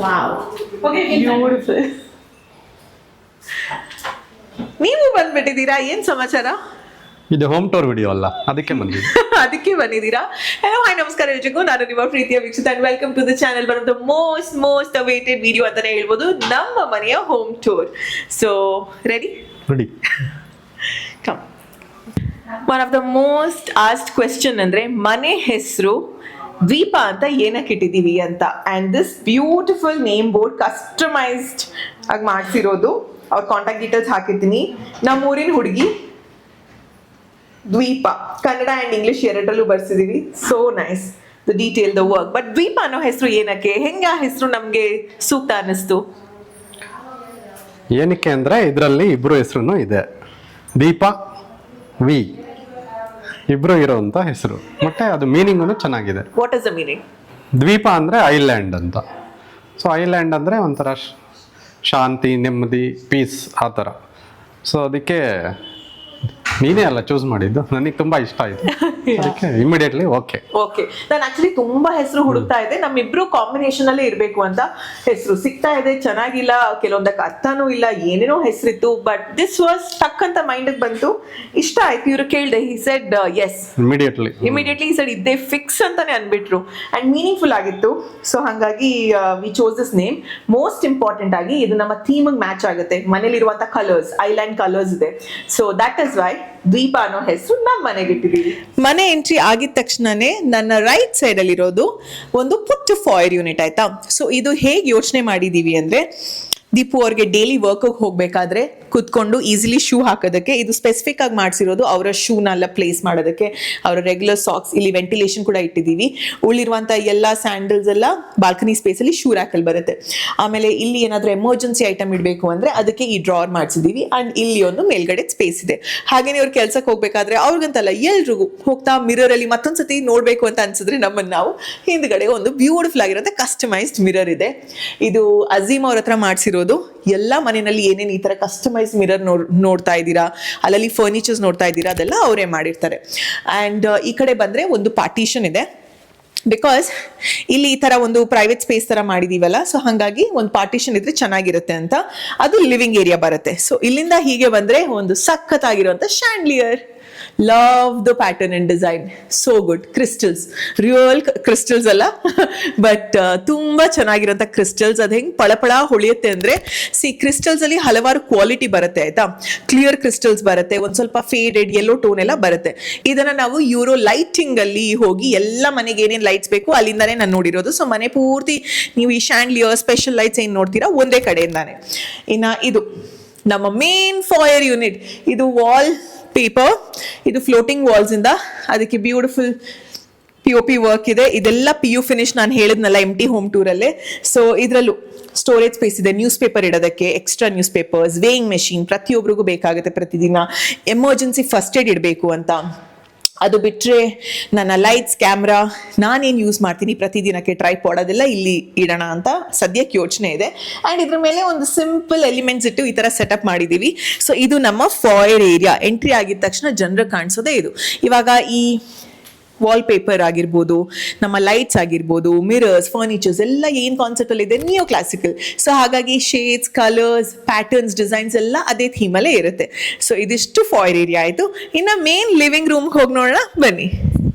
Wow beautiful. ನೀವು ಬಂದ್ಬಿಟ್ಟಿದ್ದೀರಾ, ಏನ್ ಸಮಾಚಾರ? ಇದು ಹೋಮ್ ಟೂರ್ ವಿಡಿಯೋ ಅಲ್ಲ, ಅದಕ್ಕೆ ಬಂದಿದ್ದು. ಅದಕ್ಕೆ ಬಂದಿದ್ದೀರಾ? ಹಲೋ ಹಾಯ್ ನಮಸ್ಕಾರ ಎಲ್ರಿಗೂ, ನಾನು ನಿಮ್ಮ ಪ್ರೀತಿಯ Veekshitha and welcome to the channel. One of the most awaited video ಅಂತಾನೆ ಹೇಳ್ಬೋದು, ನಮ್ಮ ಮನೆಯ home tour. So ready? Ready. Come. One of the most asked question ಅಂದ್ರೆ ಮನೆ ಹೆಸರು ದ್ವೀಪ ಅಂತ ಏನಕ್ಕೆ ಇಟ್ಟಿದೀವಿ ಅಂತ. And this beautiful name board customised ಆಗಿ ಮಾಡಿಸಿರೋದು. ಅವ್ರ ಕಾಂಟ್ಯಾಕ್ಟ್ ಡೀಟೇಲ್ಸ್ ಹಾಕಿರ್ತೀನಿ. ನಮ್ಮೂರಿನ ಹುಡುಗಿ ದ್ವೀಪ, ಕನ್ನಡ ಅಂಡ್ ಇಂಗ್ಲಿಷ್ ಎರಡರಲ್ಲೂ ಬರ್ಸಿದೀವಿ. So nice the detail, the work. But Dweepa ಅನ್ನೋ ಹೆಸರು ಏನಕ್ಕೆ, ಹೆಂಗೆ ಆ ಹೆಸರು ನಮ್ಗೆ ಸೂಕ್ತ ಅನ್ನಿಸ್ತು? ಏನಕ್ಕೆ ಅಂದ್ರೆ ಇದರಲ್ಲಿ ಇಬ್ರು ಹೆಸರು ಇದೆ, ದೀಪ ವಿ, ಇಬ್ರು ಇರೋಂಥ ಹೆಸರು. ಮತ್ತೆ ಅದು ಮೀನಿಂಗು ಚೆನ್ನಾಗಿದೆ. What is the meaning? ದ್ವೀಪ ಅಂದ್ರೆ ಐಲ್ಯಾಂಡ್ ಅಂತ. ಸೊ ಐಲ್ಯಾಂಡ್ ಅಂದ್ರೆ ಒಂಥರ ಶಾಂತಿ, ನೆಮ್ಮದಿ, ಪೀಸ್ ಆ ಥರ. ಸೊ ಅದಕ್ಕೆ ನೀನೇ ಅಲ್ಲ ಚೂಸ್ ಮಾಡಿದ್ದು, ನನಗೆ ತುಂಬಾ ಇಷ್ಟ ಆಯ್ತು, ಅದಕ್ಕೆ ಇಮಿಡಿಯೇಟ್ಲಿ ಓಕೆ. ನಾನು ಆಕ್ಚುಲಿ ತುಂಬಾ ಹೆಸರು ಹುಡುಕ್ತಾ ಇದ್ದೆ, ನಮ್ಮಿಬ್ರು ಕಾಂಬಿನೇಷನ್ ಅಲ್ಲೇ ಇರ್ಬೇಕು ಅಂತ. ಹೆಸರು ಸಿಗ್ತಾ ಇದೆ, ಚೆನ್ನಾಗಿಲ್ಲ, ಕೆಲವೊಂದಕ್ಕೆ ಅರ್ಥನೂ ಇಲ್ಲ, ಏನೇನೋ ಹೆಸರಿತ್ತು. ಬಟ್ ದಿಸ್ ವಾಸ್ ಟಕ್ ಅಂತ ಮೈಂಡ್ ಬಂತು, ಇಷ್ಟ ಆಯ್ತು. ಇವ್ರು ಕೇಳಿದೆ, he said yes immediately said ಇದ್ದೇ ಫಿಕ್ಸ್ ಅಂತಾನೆ ಅನ್ಬಿಟ್ರು. ಅಂಡ್ ಮೀನಿಂಗ್ಫುಲ್ ಆಗಿತ್ತು. ಸೊ ಹಾಗಾಗಿ we chose this name. Most important ಆಗಿ ಇದು ನಮ್ಮ ಥೀಮ್ ಮ್ಯಾಚ್ ಆಗುತ್ತೆ. ಮನೇಲಿರುವಂತ ಕಲರ್ಸ್, ಐಲ್ಯಾಂಡ್ ಕಲರ್ಸ್ ಇದೆ. ಸೊ ದಟ್ ಇಸ್ ವೈ ದ್ವೀಪ ಅನ್ನೋ ಹೆಸರು ನಮ್ಮ ಮನೆಗೆ ಇಟ್ಟಿದ್ದೀವಿ. ಮನೆ ಎಂಟ್ರಿ ಆಗಿದ ತಕ್ಷಣನೇ ನನ್ನ ರೈಟ್ ಸೈಡ್ ಅಲ್ಲಿ ಇರೋದು ಒಂದು ಪುಟ್ಟ ಫಾಯರ್ ಯೂನಿಟ್, ಆಯ್ತಾ. ಸೊ ಇದು ಹೇಗೆ ಯೋಚನೆ ಮಾಡಿದೀವಿ ಅಂದ್ರೆ, ದೀಪು ಅವ್ರಿಗೆ ಡೈಲಿ ವರ್ಕ್ ಹೋಗ್ಬೇಕಾದ್ರೆ ಕುತ್ಕೊಂಡು ಈಸಿಲಿ ಶೂ ಹಾಕೋದಕ್ಕೆ ಇದು ಸ್ಪೆಸಿಫಿಕ್ ಆಗಿ ಮಾಡಿಸಿರೋದು. ಅವರ ಶೂನೆಲ್ಲ ಪ್ಲೇಸ್ ಮಾಡೋದಕ್ಕೆ, ಅವರ ರೆಗ್ಯುಲರ್ ಸಾಕ್ಸ್, ಇಲ್ಲಿ ವೆಂಟಿಲೇಷನ್ ಕೂಡ ಇಟ್ಟಿದ್ದೀವಿ. ಉಳಿರುವಂತ ಎಲ್ಲ ಸ್ಯಾಂಡಲ್ಸ್ ಎಲ್ಲ ಬಾಲ್ಕನಿ ಸ್ಪೇಸ್ ಅಲ್ಲಿ ಶೂ ರ್ಯಾಕಲ್ಲಿ ಬರುತ್ತೆ. ಆಮೇಲೆ ಇಲ್ಲಿ ಏನಾದ್ರೂ ಎಮರ್ಜೆನ್ಸಿ ಐಟಮ್ ಇಡಬೇಕು ಅಂದ್ರೆ ಅದಕ್ಕೆ ಈ ಡ್ರಾರ್ ಮಾಡಿಸಿದೀವಿ. ಅಂಡ್ ಇಲ್ಲಿ ಒಂದು ಮೇಲ್ಗಡೆ ಸ್ಪೇಸ್ ಇದೆ. ಹಾಗೇನೆ ಅವ್ರು ಕೆಲ್ಸಕ್ಕೆ ಹೋಗ್ಬೇಕಾದ್ರೆ ಅವ್ರಿಗಂತಲ್ಲ, ಎಲ್ರಿಗೂ ಹೋಗ್ತಾ ಮಿರರ್ ಅಲ್ಲಿ ಮತ್ತೊಂದ್ಸತಿ ನೋಡ್ಬೇಕು ಅಂತ ಅನ್ಸಿದ್ರೆ ನಮ್ಮನ್ನು ನಾವು ಹಿಂದ್ಗಡೆ ಒಂದು ಬ್ಯೂಟಿಫುಲ್ ಆಗಿರುತ್ತೆ ಕಸ್ಟಮೈಸ್ಡ್ ಮಿರರ್ ಇದೆ. ಇದು ಅಜೀಮ್ ಅವ್ರ ಹತ್ರ ಮಾಡಿಸಿರೋದು. ಎಲ್ಲ ಮನೆಯಲ್ಲಿ ಏನೇನು ಈ ತರ ಕಸ್ಟಮೈಸ್ ಮಿರರ್ ನೋಡ್ತಾ ಇದ್ದೀರಾ, ಅಲ್ಲಲ್ಲಿ ಫರ್ನಿಚರ್ಸ್ ನೋಡ್ತಾ ಇದ್ದೀರಾ, ಅದೆಲ್ಲ ಅವರೇ ಮಾಡಿರ್ತಾರೆ. ಅಂಡ್ ಈ ಕಡೆ ಬಂದ್ರೆ ಒಂದು ಪಾರ್ಟಿಷನ್ ಇದೆ. ಬಿಕಾಸ್ ಇಲ್ಲಿ ಈ ತರ ಒಂದು ಪ್ರೈವೇಟ್ ಸ್ಪೇಸ್ ತರ ಮಾಡಿದೀವಲ್ಲ, ಸೊ ಹಾಗಾಗಿ ಒಂದು ಪಾರ್ಟಿಷನ್ ಇದ್ರೆ ಚೆನ್ನಾಗಿರುತ್ತೆ ಅಂತ. ಅದು ಲಿವಿಂಗ್ ಏರಿಯಾ ಬರುತ್ತೆ. ಸೊ ಇಲ್ಲಿಂದ ಹೀಗೆ ಬಂದ್ರೆ ಒಂದು ಸಖತ್ತಾಗಿರುವಂತ chandelier. Love the pattern and design, so good. Crystals, real crystals ಅಲ್ಲ, ಬಟ್ ತುಂಬಾ ಚೆನ್ನಾಗಿರೋಂಥ ಕ್ರಿಸ್ಟಲ್ಸ್. ಅದು ಹೆಂಗ್ ಪಳಪಳ ಹೊಳಿಯುತ್ತೆ ಅಂದ್ರೆ, ಕ್ರಿಸ್ಟಲ್ಸ್ ಅಲ್ಲಿ ಹಲವಾರು ಕ್ವಾಲಿಟಿ ಬರುತ್ತೆ, ಆಯ್ತಾ. ಕ್ಲಿಯರ್ ಕ್ರಿಸ್ಟಲ್ಸ್ ಬರುತ್ತೆ, ಒಂದ್ ಸ್ವಲ್ಪ ಫೇಡೆಡ್ ಯೆಲ್ಲೋ ಟೋನ್ ಎಲ್ಲ ಬರುತ್ತೆ. ಇದನ್ನ ನಾವು ಯೂರೋ ಲೈಟಿಂಗ್ ಅಲ್ಲಿ ಹೋಗಿ ಎಲ್ಲ ಮನೆಗೆ ಏನೇನ್ ಲೈಟ್ಸ್ ಬೇಕು ಅಲ್ಲಿಂದಾನೇ ನಾನು ನೋಡಿರೋದು. ಸೊ ಮನೆ ಪೂರ್ತಿ ನೀವು ಈ ಶ್ಯಾಂಡ್ಲಿಯರ್ ಸ್ಪೆಷಲ್ ಲೈಟ್ಸ್ ಏನ್ ನೋಡ್ತೀರಾ ಒಂದೇ ಕಡೆಯಿಂದಾನೆ. ಇನ್ನ ಇದು ನಮ್ಮ ಮೇನ್ ಫಾಯರ್ ಯೂನಿಟ್. ಇದು ವಾಲ್ ಪೇಪರ್, ಇದು ಫ್ಲೋಟಿಂಗ್ ವಾಲ್ಸ್ ಇಂದ ಅದಕ್ಕೆ ಬ್ಯೂಟಿಫುಲ್ POP ವರ್ಕ್ ಇದೆ. ಇದೆಲ್ಲ PU ಫಿನಿಶ್, ನಾನು ಹೇಳಿದ್ನಲ್ಲ ಎಂಟಿ ಹೋಮ್ ಟೂರ್ ಅಲ್ಲೇ. ಸೊ ಇದರಲ್ಲೂ ಸ್ಟೋರೇಜ್ ಸ್ಪೇಸ್ ಇದೆ, ನ್ಯೂಸ್ ಪೇಪರ್ ಇಡೋದಕ್ಕೆ, extra news papers, weighing machine ಪ್ರತಿಯೊಬ್ಬರಿಗೂ ಬೇಕಾಗುತ್ತೆ ಪ್ರತಿದಿನ. ಎಮರ್ಜೆನ್ಸಿ ಫಸ್ಟ್ ಏಡ್ ಇಡಬೇಕು ಅಂತ. ಅದು ಬಿಟ್ಟರೆ ನನ್ನ ಲೈಟ್ಸ್, ಕ್ಯಾಮ್ರಾ, ನಾನೇನು ಯೂಸ್ ಮಾಡ್ತೀನಿ ಪ್ರತಿದಿನಕ್ಕೆ, ಟ್ರೈಪಾಡ್, ಅದೆಲ್ಲ ಇಲ್ಲಿ ಇಡೋಣ ಅಂತ ಸದ್ಯಕ್ಕೆ ಯೋಚನೆ ಇದೆ. ಆ್ಯಂಡ್ ಇದ್ರ ಮೇಲೆ ಒಂದು ಸಿಂಪಲ್ ಎಲಿಮೆಂಟ್ಸ್ ಇಟ್ಟು ಈ ಥರ ಸೆಟಪ್ ಮಾಡಿದ್ದೀವಿ. ಸೊ ಇದು ನಮ್ಮ ಫಾಯರ್ ಏರಿಯಾ. ಎಂಟ್ರಿ ಆಗಿದ ತಕ್ಷಣ ಜನರಿಗೆ ಕಾಣಿಸೋದೇ ಇದು. ಇವಾಗ ಈ ವಾಲ್ ಪೇಪರ್ ಆಗಿರ್ಬೋದು, ನಮ್ಮ ಲೈಟ್ಸ್ ಆಗಿರ್ಬೋದು, ಮಿರರ್ಸ್, ಫರ್ನಿಚರ್ಸ್ ಎಲ್ಲ ಏನು ಕಾನ್ಸೆಪ್ಟಲ್ಲಿ ಇದೆ, ನಿಯೋ ಕ್ಲಾಸಿಕಲ್. ಸೊ ಹಾಗಾಗಿ ಶೇಡ್ಸ್, ಕಲರ್ಸ್, ಪ್ಯಾಟರ್ನ್ಸ್, ಡಿಸೈನ್ಸ್ ಎಲ್ಲ ಅದೇ ಥೀಮಲ್ಲೇ ಇರುತ್ತೆ. ಸೊ ಇದಿಷ್ಟು ಫಾಯರ್ ಏರಿಯಾ ಆಯಿತು. ಇನ್ನು ಮೇನ್ ಲಿವಿಂಗ್ ರೂಮ್ಗೆ ಹೋಗಿ ನೋಡೋಣ ಬನ್ನಿ.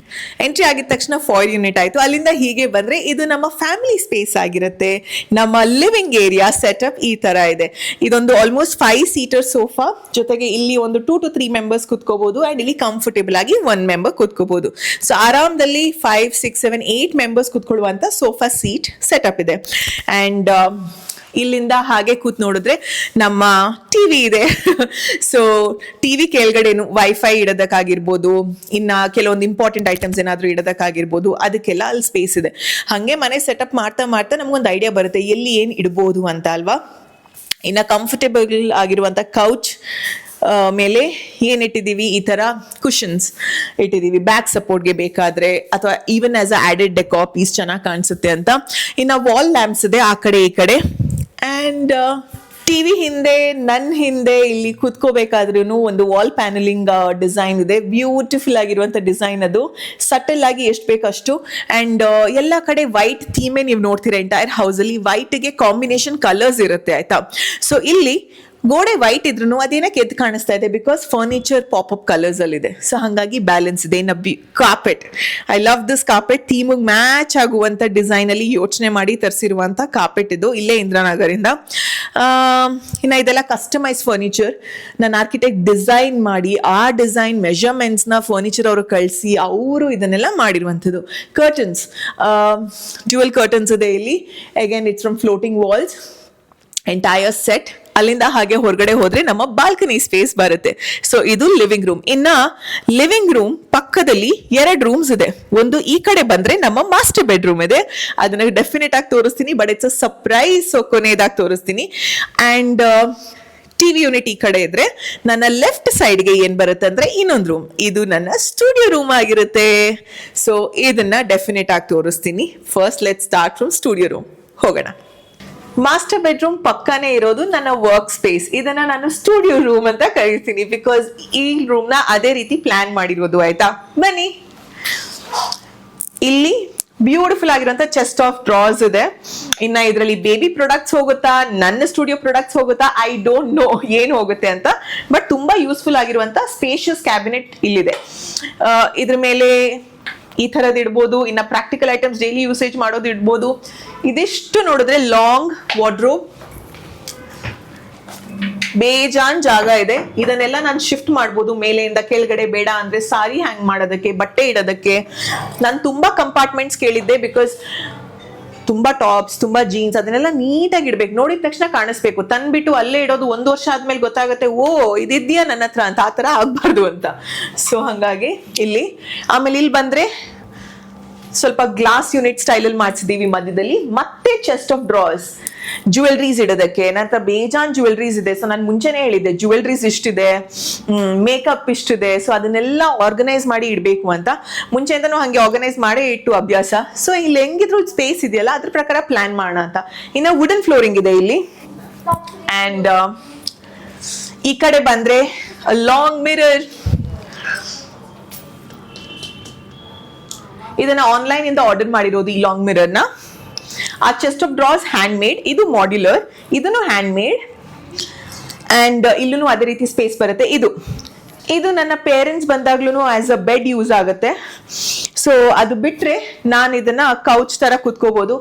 ಎಂಟ್ರಿ ಆಗಿದ ತಕ್ಷಣ ಫಾಯರ್ ಯೂನಿಟ್ ಆಯಿತು. ಅಲ್ಲಿಂದ ಹೀಗೆ ಬಂದರೆ ಇದು ನಮ್ಮ ಫ್ಯಾಮಿಲಿ ಸ್ಪೇಸ್ ಆಗಿರುತ್ತೆ. ನಮ್ಮ ಲಿವಿಂಗ್ ಏರಿಯಾ ಸೆಟಪ್ ಈ ಥರ ಇದೆ. ಇದೊಂದು ಆಲ್ಮೋಸ್ಟ್ 5 ಸೀಟರ್ ಸೋಫಾ, ಜೊತೆಗೆ ಇಲ್ಲಿ ಒಂದು 2 to 3 ಮೆಂಬರ್ಸ್ ಕುತ್ಕೋಬಹುದು. ಆ್ಯಂಡ್ ಇಲ್ಲಿ ಕಂಫರ್ಟೇಬಲ್ ಆಗಿ 1 ಮೆಂಬರ್ ಕುತ್ಕೋಬಹುದು. ಸೊ ಆರಾಮದಲ್ಲಿ 5, 6, 7, 8 ಮೆಂಬರ್ಸ್ ಕುತ್ಕೊಳ್ಳುವಂಥ ಸೋಫಾ ಸೀಟ್ ಸೆಟಪ್ ಇದೆ. ಆ್ಯಂಡ್ ಇಲ್ಲಿಂದ ಹಾಗೆ ಕೂತ್ ನೋಡಿದ್ರೆ ನಮ್ಮ ಟಿವಿ ಇದೆ. ಸೊ ಟಿವಿ ಕೆಳಗಡೆನು ವೈಫೈ ಇಡೋದಕ್ಕಾಗಿರ್ಬೋದು, ಇನ್ನ ಕೆಲವೊಂದು ಇಂಪಾರ್ಟೆಂಟ್ ಐಟಮ್ಸ್ ಏನಾದರೂ ಇಡೋದಕ್ಕಾಗಿರ್ಬೋದು, ಅದಕ್ಕೆಲ್ಲ ಅಲ್ಲಿ ಸ್ಪೇಸ್ ಇದೆ. ಹಾಗೆ ಮನೆ ಸೆಟಪ್ ಮಾಡ್ತಾ ಮಾಡ್ತಾ ನಮಗೊಂದು ಐಡಿಯಾ ಬರುತ್ತೆ ಎಲ್ಲಿ ಏನು ಇಡ್ಬೋದು ಅಂತ, ಅಲ್ವಾ. ಇನ್ನು ಕಂಫರ್ಟೇಬಲ್ ಆಗಿರುವಂಥ ಕೌಚ್ ಮೇಲೆ ಏನಿಟ್ಟಿದ್ದೀವಿ, ಈ ಥರ ಕುಷನ್ಸ್ ಇಟ್ಟಿದ್ದೀವಿ ಬ್ಯಾಕ್ ಸಪೋರ್ಟ್ಗೆ ಬೇಕಾದರೆ, ಅಥವಾ even as a added deco piece ಚೆನ್ನಾಗಿ ಕಾಣಿಸುತ್ತೆ ಅಂತ. ಇನ್ನು ವಾಲ್ ಲ್ಯಾಂಪ್ಸ್ ಇದೆ ಆ ಕಡೆ ಈ ಕಡೆ. ಆ್ಯಂಡ್ ಟಿವಿ ಹಿಂದೆ ಇಲ್ಲಿ ಕೂತ್ಕೋಬೇಕಾದ್ರೂ ಒಂದು ವಾಲ್ ಪ್ಯಾನಲಿಂಗ್ ಡಿಸೈನ್ ಇದೆ. ಬ್ಯೂಟಿಫುಲ್ ಆಗಿರುವಂತ ಡಿಸೈನ್, ಅದು ಸಟಲ್ ಆಗಿ ಎಷ್ಟು ಬೇಕಷ್ಟು. ಅಂಡ್ ಎಲ್ಲ ಕಡೆ ವೈಟ್ ಥೀಮೇ ನೀವು ನೋಡ್ತೀರಾ. ಎಂಟೈರ್ ಹೌಸ್ ಅಲ್ಲಿ ವೈಟ್ಗೆ ಕಾಂಬಿನೇಷನ್ ಕಲರ್ಸ್ ಇರುತ್ತೆ, ಆಯ್ತಾ. ಸೊ ಇಲ್ಲಿ ಗೋಡೆ ವೈಟ್ ಇದ್ರು ಅದೇನಕ್ಕೆ ಎದ್ದು ಕಾಣಿಸ್ತಾ ಇದೆ, ಬಿಕಾಸ್ ಫರ್ನಿಚರ್ ಪಾಪ್ ಕಲರ್ಸ್ ಅಲ್ಲಿ ಇದೆ. ಸೊ ಹಾಗಾಗಿ ಬ್ಯಾಲೆನ್ಸ್ ಇದೆ. ಇನ್ನು carpet, I love this carpet. ಥೀಮಿಗೆ ಮ್ಯಾಚ್ ಆಗುವಂತ ಡಿಸೈನ್ ಅಲ್ಲಿ ಯೋಚನೆ ಮಾಡಿ ತರಿಸಿರುವಂತ ಕಾರ್ಪೆಟ್ ಇದು, ಇಲ್ಲೇ ಇಂದ್ರಾನಗರಿಂದ. ಇನ್ನು ಇದೆಲ್ಲ ಕಸ್ಟಮೈಸ್ ಫರ್ನಿಚರ್. ನನ್ನ ಆರ್ಕಿಟೆಕ್ಟ್ ಡಿಸೈನ್ ಮಾಡಿ ಆ ಡಿಸೈನ್ ಮೆಜರ್ಮೆಂಟ್ಸ್ನ ಫರ್ನಿಚರ್ ಅವರು ಕಳಿಸಿ ಅವರು ಇದನ್ನೆಲ್ಲ ಮಾಡಿರುವಂಥದ್ದು. ಕರ್ಟನ್ಸ್, ಡ್ಯುಯಲ್ ಕರ್ಟನ್ಸ್ ಇದೆ ಇಲ್ಲಿ. Again it's from floating walls, entire set. ಅಲ್ಲಿಂದ ಹಾಗೆ ಹೊರಗಡೆ ಹೋದ್ರೆ ನಮ್ಮ ಬಾಲ್ಕನಿ ಸ್ಪೇಸ್ ಬರುತ್ತೆ. ಸೊ ಇದು ಲಿವಿಂಗ್ ರೂಮ್. ಇನ್ನ ಲಿವಿಂಗ್ ರೂಮ್ ಪಕ್ಕದಲ್ಲಿ 2 ರೂಮ್ಸ್ ಇದೆ. ಒಂದು ಈ ಕಡೆ ಬಂದ್ರೆ ನಮ್ಮ ಮಾಸ್ಟರ್ ಬೆಡ್ರೂಮ್ ಇದೆ, ಅದನ್ನ ಡೆಫಿನೆಟ್ ಆಗಿ ತೋರಿಸ್ತೀನಿ, but it's a surprise. So ಕೊನೆಯದಾಗಿ ತೋರಿಸ್ತೀನಿ. ಅಂಡ್ ಟಿವಿ ಯೂನಿಟ್ ಈ ಕಡೆ ಇದ್ರೆ ನನ್ನ ಲೆಫ್ಟ್ ಸೈಡ್ಗೆ ಏನ್ ಬರುತ್ತೆ ಅಂದ್ರೆ ಇನ್ನೊಂದು ರೂಮ್, ಇದು ನನ್ನ ಸ್ಟುಡಿಯೋ ರೂಮ್ ಆಗಿರುತ್ತೆ. ಸೊ ಇದನ್ನ ಡೆಫಿನೆಟ್ ಆಗಿ ತೋರಿಸ್ತೀನಿ. First let's start from studio room. ಹೋಗೋಣ. ಮಾಸ್ಟರ್ ಬೆಡ್ರೂಮ್ ಪಕ್ಕನೇ ಇರೋದು ನನ್ನ ವರ್ಕ್ ಸ್ಪೇಸ್. ಇದನ್ನ ನಾನು ಸ್ಟುಡಿಯೋ ರೂಮ್ ಅಂತ ಕರಿತೀನಿ, ಬಿಕಾಸ್ ಈ ರೂಮ್ ನ ಅದೇ ರೀತಿ ಪ್ಲಾನ್ ಮಾಡಿರೋದು, ಆಯ್ತಾ. ಬನ್ನಿ. ಇಲ್ಲಿ ಬ್ಯೂಟಿಫುಲ್ ಆಗಿರುವಂತ ಚೆಸ್ಟ್ ಆಫ್ ಡ್ರಾಸ್ ಇದೆ. ಇನ್ನ ಇದರಲ್ಲಿ ಬೇಬಿ ಪ್ರಾಡಕ್ಟ್ಸ್ ಹೋಗುತ್ತಾ, ನನ್ನ ಸ್ಟುಡಿಯೋ ಪ್ರಾಡಕ್ಟ್ಸ್ ಹೋಗುತ್ತಾ, ಐ ಡೋಂಟ್ ನೋ ಏನು ಹೋಗುತ್ತೆ ಅಂತ. ಬಟ್ ತುಂಬಾ ಯೂಸ್ಫುಲ್ ಆಗಿರುವಂತ ಸ್ಪೇಷಿಯಸ್ ಕ್ಯಾಬಿನೆಟ್ ಇಲ್ಲಿದೆ. ಇದ್ರ ಮೇಲೆ ಈ ತರದ್ ಇಡ್ಬೋದು. ಇನ್ನ ಪ್ರಾಕ್ಟಿಕಲ್ ಐಟಮ್ಸ್ ಡೈಲಿ ಯೂಸೇಜ್ ಮಾಡೋದು ಇಡ್ಬೋದು. ಇದಿಷ್ಟು ನೋಡಿದ್ರೆ ಲಾಂಗ್ ವಾರ್ಡ್ರೋಬ್, ಬೇಜಾನ್ ಜಾಗ ಇದೆ. ಇದನ್ನೆಲ್ಲ ನಾನು ಶಿಫ್ಟ್ ಮಾಡ್ಬೋದು ಮೇಲೆಯಿಂದ ಕೆಳಗಡೆ. ಬೇಡ ಅಂದ್ರೆ ಸಾರಿ ಹ್ಯಾಂಗ್ ಮಾಡೋದಕ್ಕೆ, ಬಟ್ಟೆ ಇಡೋದಕ್ಕೆ. ನಾನು ತುಂಬಾ ಕಂಪಾರ್ಟ್ಮೆಂಟ್ಸ್ ಕೇಳಿದ್ದೆ, ಬಿಕಾಸ್ ತುಂಬಾ ಟಾಪ್ಸ್, ತುಂಬಾ ಜೀನ್ಸ್, ಅದನ್ನೆಲ್ಲ ನೀಟಾಗಿ ಇಡ್ಬೇಕು. ನೋಡಿದ ತಕ್ಷಣ ಕಾಣಿಸ್ಬೇಕು. ತಂದ್ಬಿಟ್ಟು ಅಲ್ಲೇ ಇಡೋದು 1 ವರ್ಷ ಆದ್ಮೇಲೆ ಗೊತ್ತಾಗುತ್ತೆ, ಓ ಇದಿದ್ಯಾ ನನ್ನ ಹತ್ರ ಅಂತ. ಆ ತರ ಆಗ್ಬಾರ್ದು ಅಂತ. ಸೊ ಹಂಗಾಗಿ ಇಲ್ಲಿ. ಆಮೇಲೆ ಇಲ್ಲಿ ಬಂದ್ರೆ ಸ್ವಲ್ಪ ಗ್ಲಾಸ್ ಯೂನಿಟ್ ಸ್ಟೈಲ್ ಅಲ್ಲಿ ಮಾಡಿಸಿದೀವಿ ಮಧ್ಯದಲ್ಲಿ. ಮತ್ತೆ ಚೆಸ್ಟ್ ಆಫ್ ಡ್ರಾಸ್, ಜ್ಯುವೆಲ್ರೀಸ್ ಇಡೋದಕ್ಕೆ. ನನ್ನ ಹತ್ರ ಬೇಜಾನ್ ಜ್ಯುವೆಲ್ರೀಸ್ ಇದೆ. ಸೊ ನಾನು ಮುಂಚೆನೆ ಹೇಳಿದ್ದೆ ಜ್ಯುವೆಲ್ರೀಸ್ ಇಷ್ಟಿದೆ, ಮೇಕಪ್ ಇಷ್ಟಿದೆ. ಸೊ ಅದನ್ನೆಲ್ಲ ಆರ್ಗನೈಸ್ ಮಾಡಿ ಇಡಬೇಕು ಅಂತ. ಮುಂಚೆಯಿಂದನೂ ಹಾಗೆ ಆರ್ಗನೈಸ್ ಮಾಡೇ ಇಟ್ಟು ಅಭ್ಯಾಸ. ಸೊ ಇಲ್ಲಿ ಹೆಂಗಿದ್ರು ಸ್ಪೇಸ್ ಇದೆಯಲ್ಲ, ಅದ್ರ ಪ್ರಕಾರ ಪ್ಲಾನ್ ಮಾಡೋಣ ಅಂತ. ಇನ್ನು ವುಡನ್ ಫ್ಲೋರಿಂಗ್ ಇದೆ ಇಲ್ಲಿ. ಅಂಡ್ ಈ ಕಡೆ ಬಂದ್ರೆ ಲಾಂಗ್ ಮಿರರ್. ಇದನ್ನ ಆನ್ಲೈನ್ ಇಂದ ಆರ್ಡರ್ ಮಾಡಿರೋದು ಈ ಲಾಂಗ್ ಮಿರರ್ ನ. ಆ chest of drawers hand made, ಇದು ಮಾಡ್ಯುಲರ್, ಇದನ್ನು ಹ್ಯಾಂಡ್ ಮೇಡ್. ಅಂಡ್ ಇಲ್ಲೂ ಅದೇ ರೀತಿ ಸ್ಪೇಸ್ ಬರುತ್ತೆ. ಇದು ನನ್ನ ಪೇರೆಂಟ್ಸ್ ಬಂದಾಗ್ಲೂ ಆಸ್ ಅ ಬೆಡ್ ಯೂಸ್ ಆಗುತ್ತೆ. ಸೊ ಅದು ಬಿಟ್ರೆ ನಾನು ಇದನ್ನ ಕೌಚ್ ತರ ಕುತ್ಕೋಬಹುದು.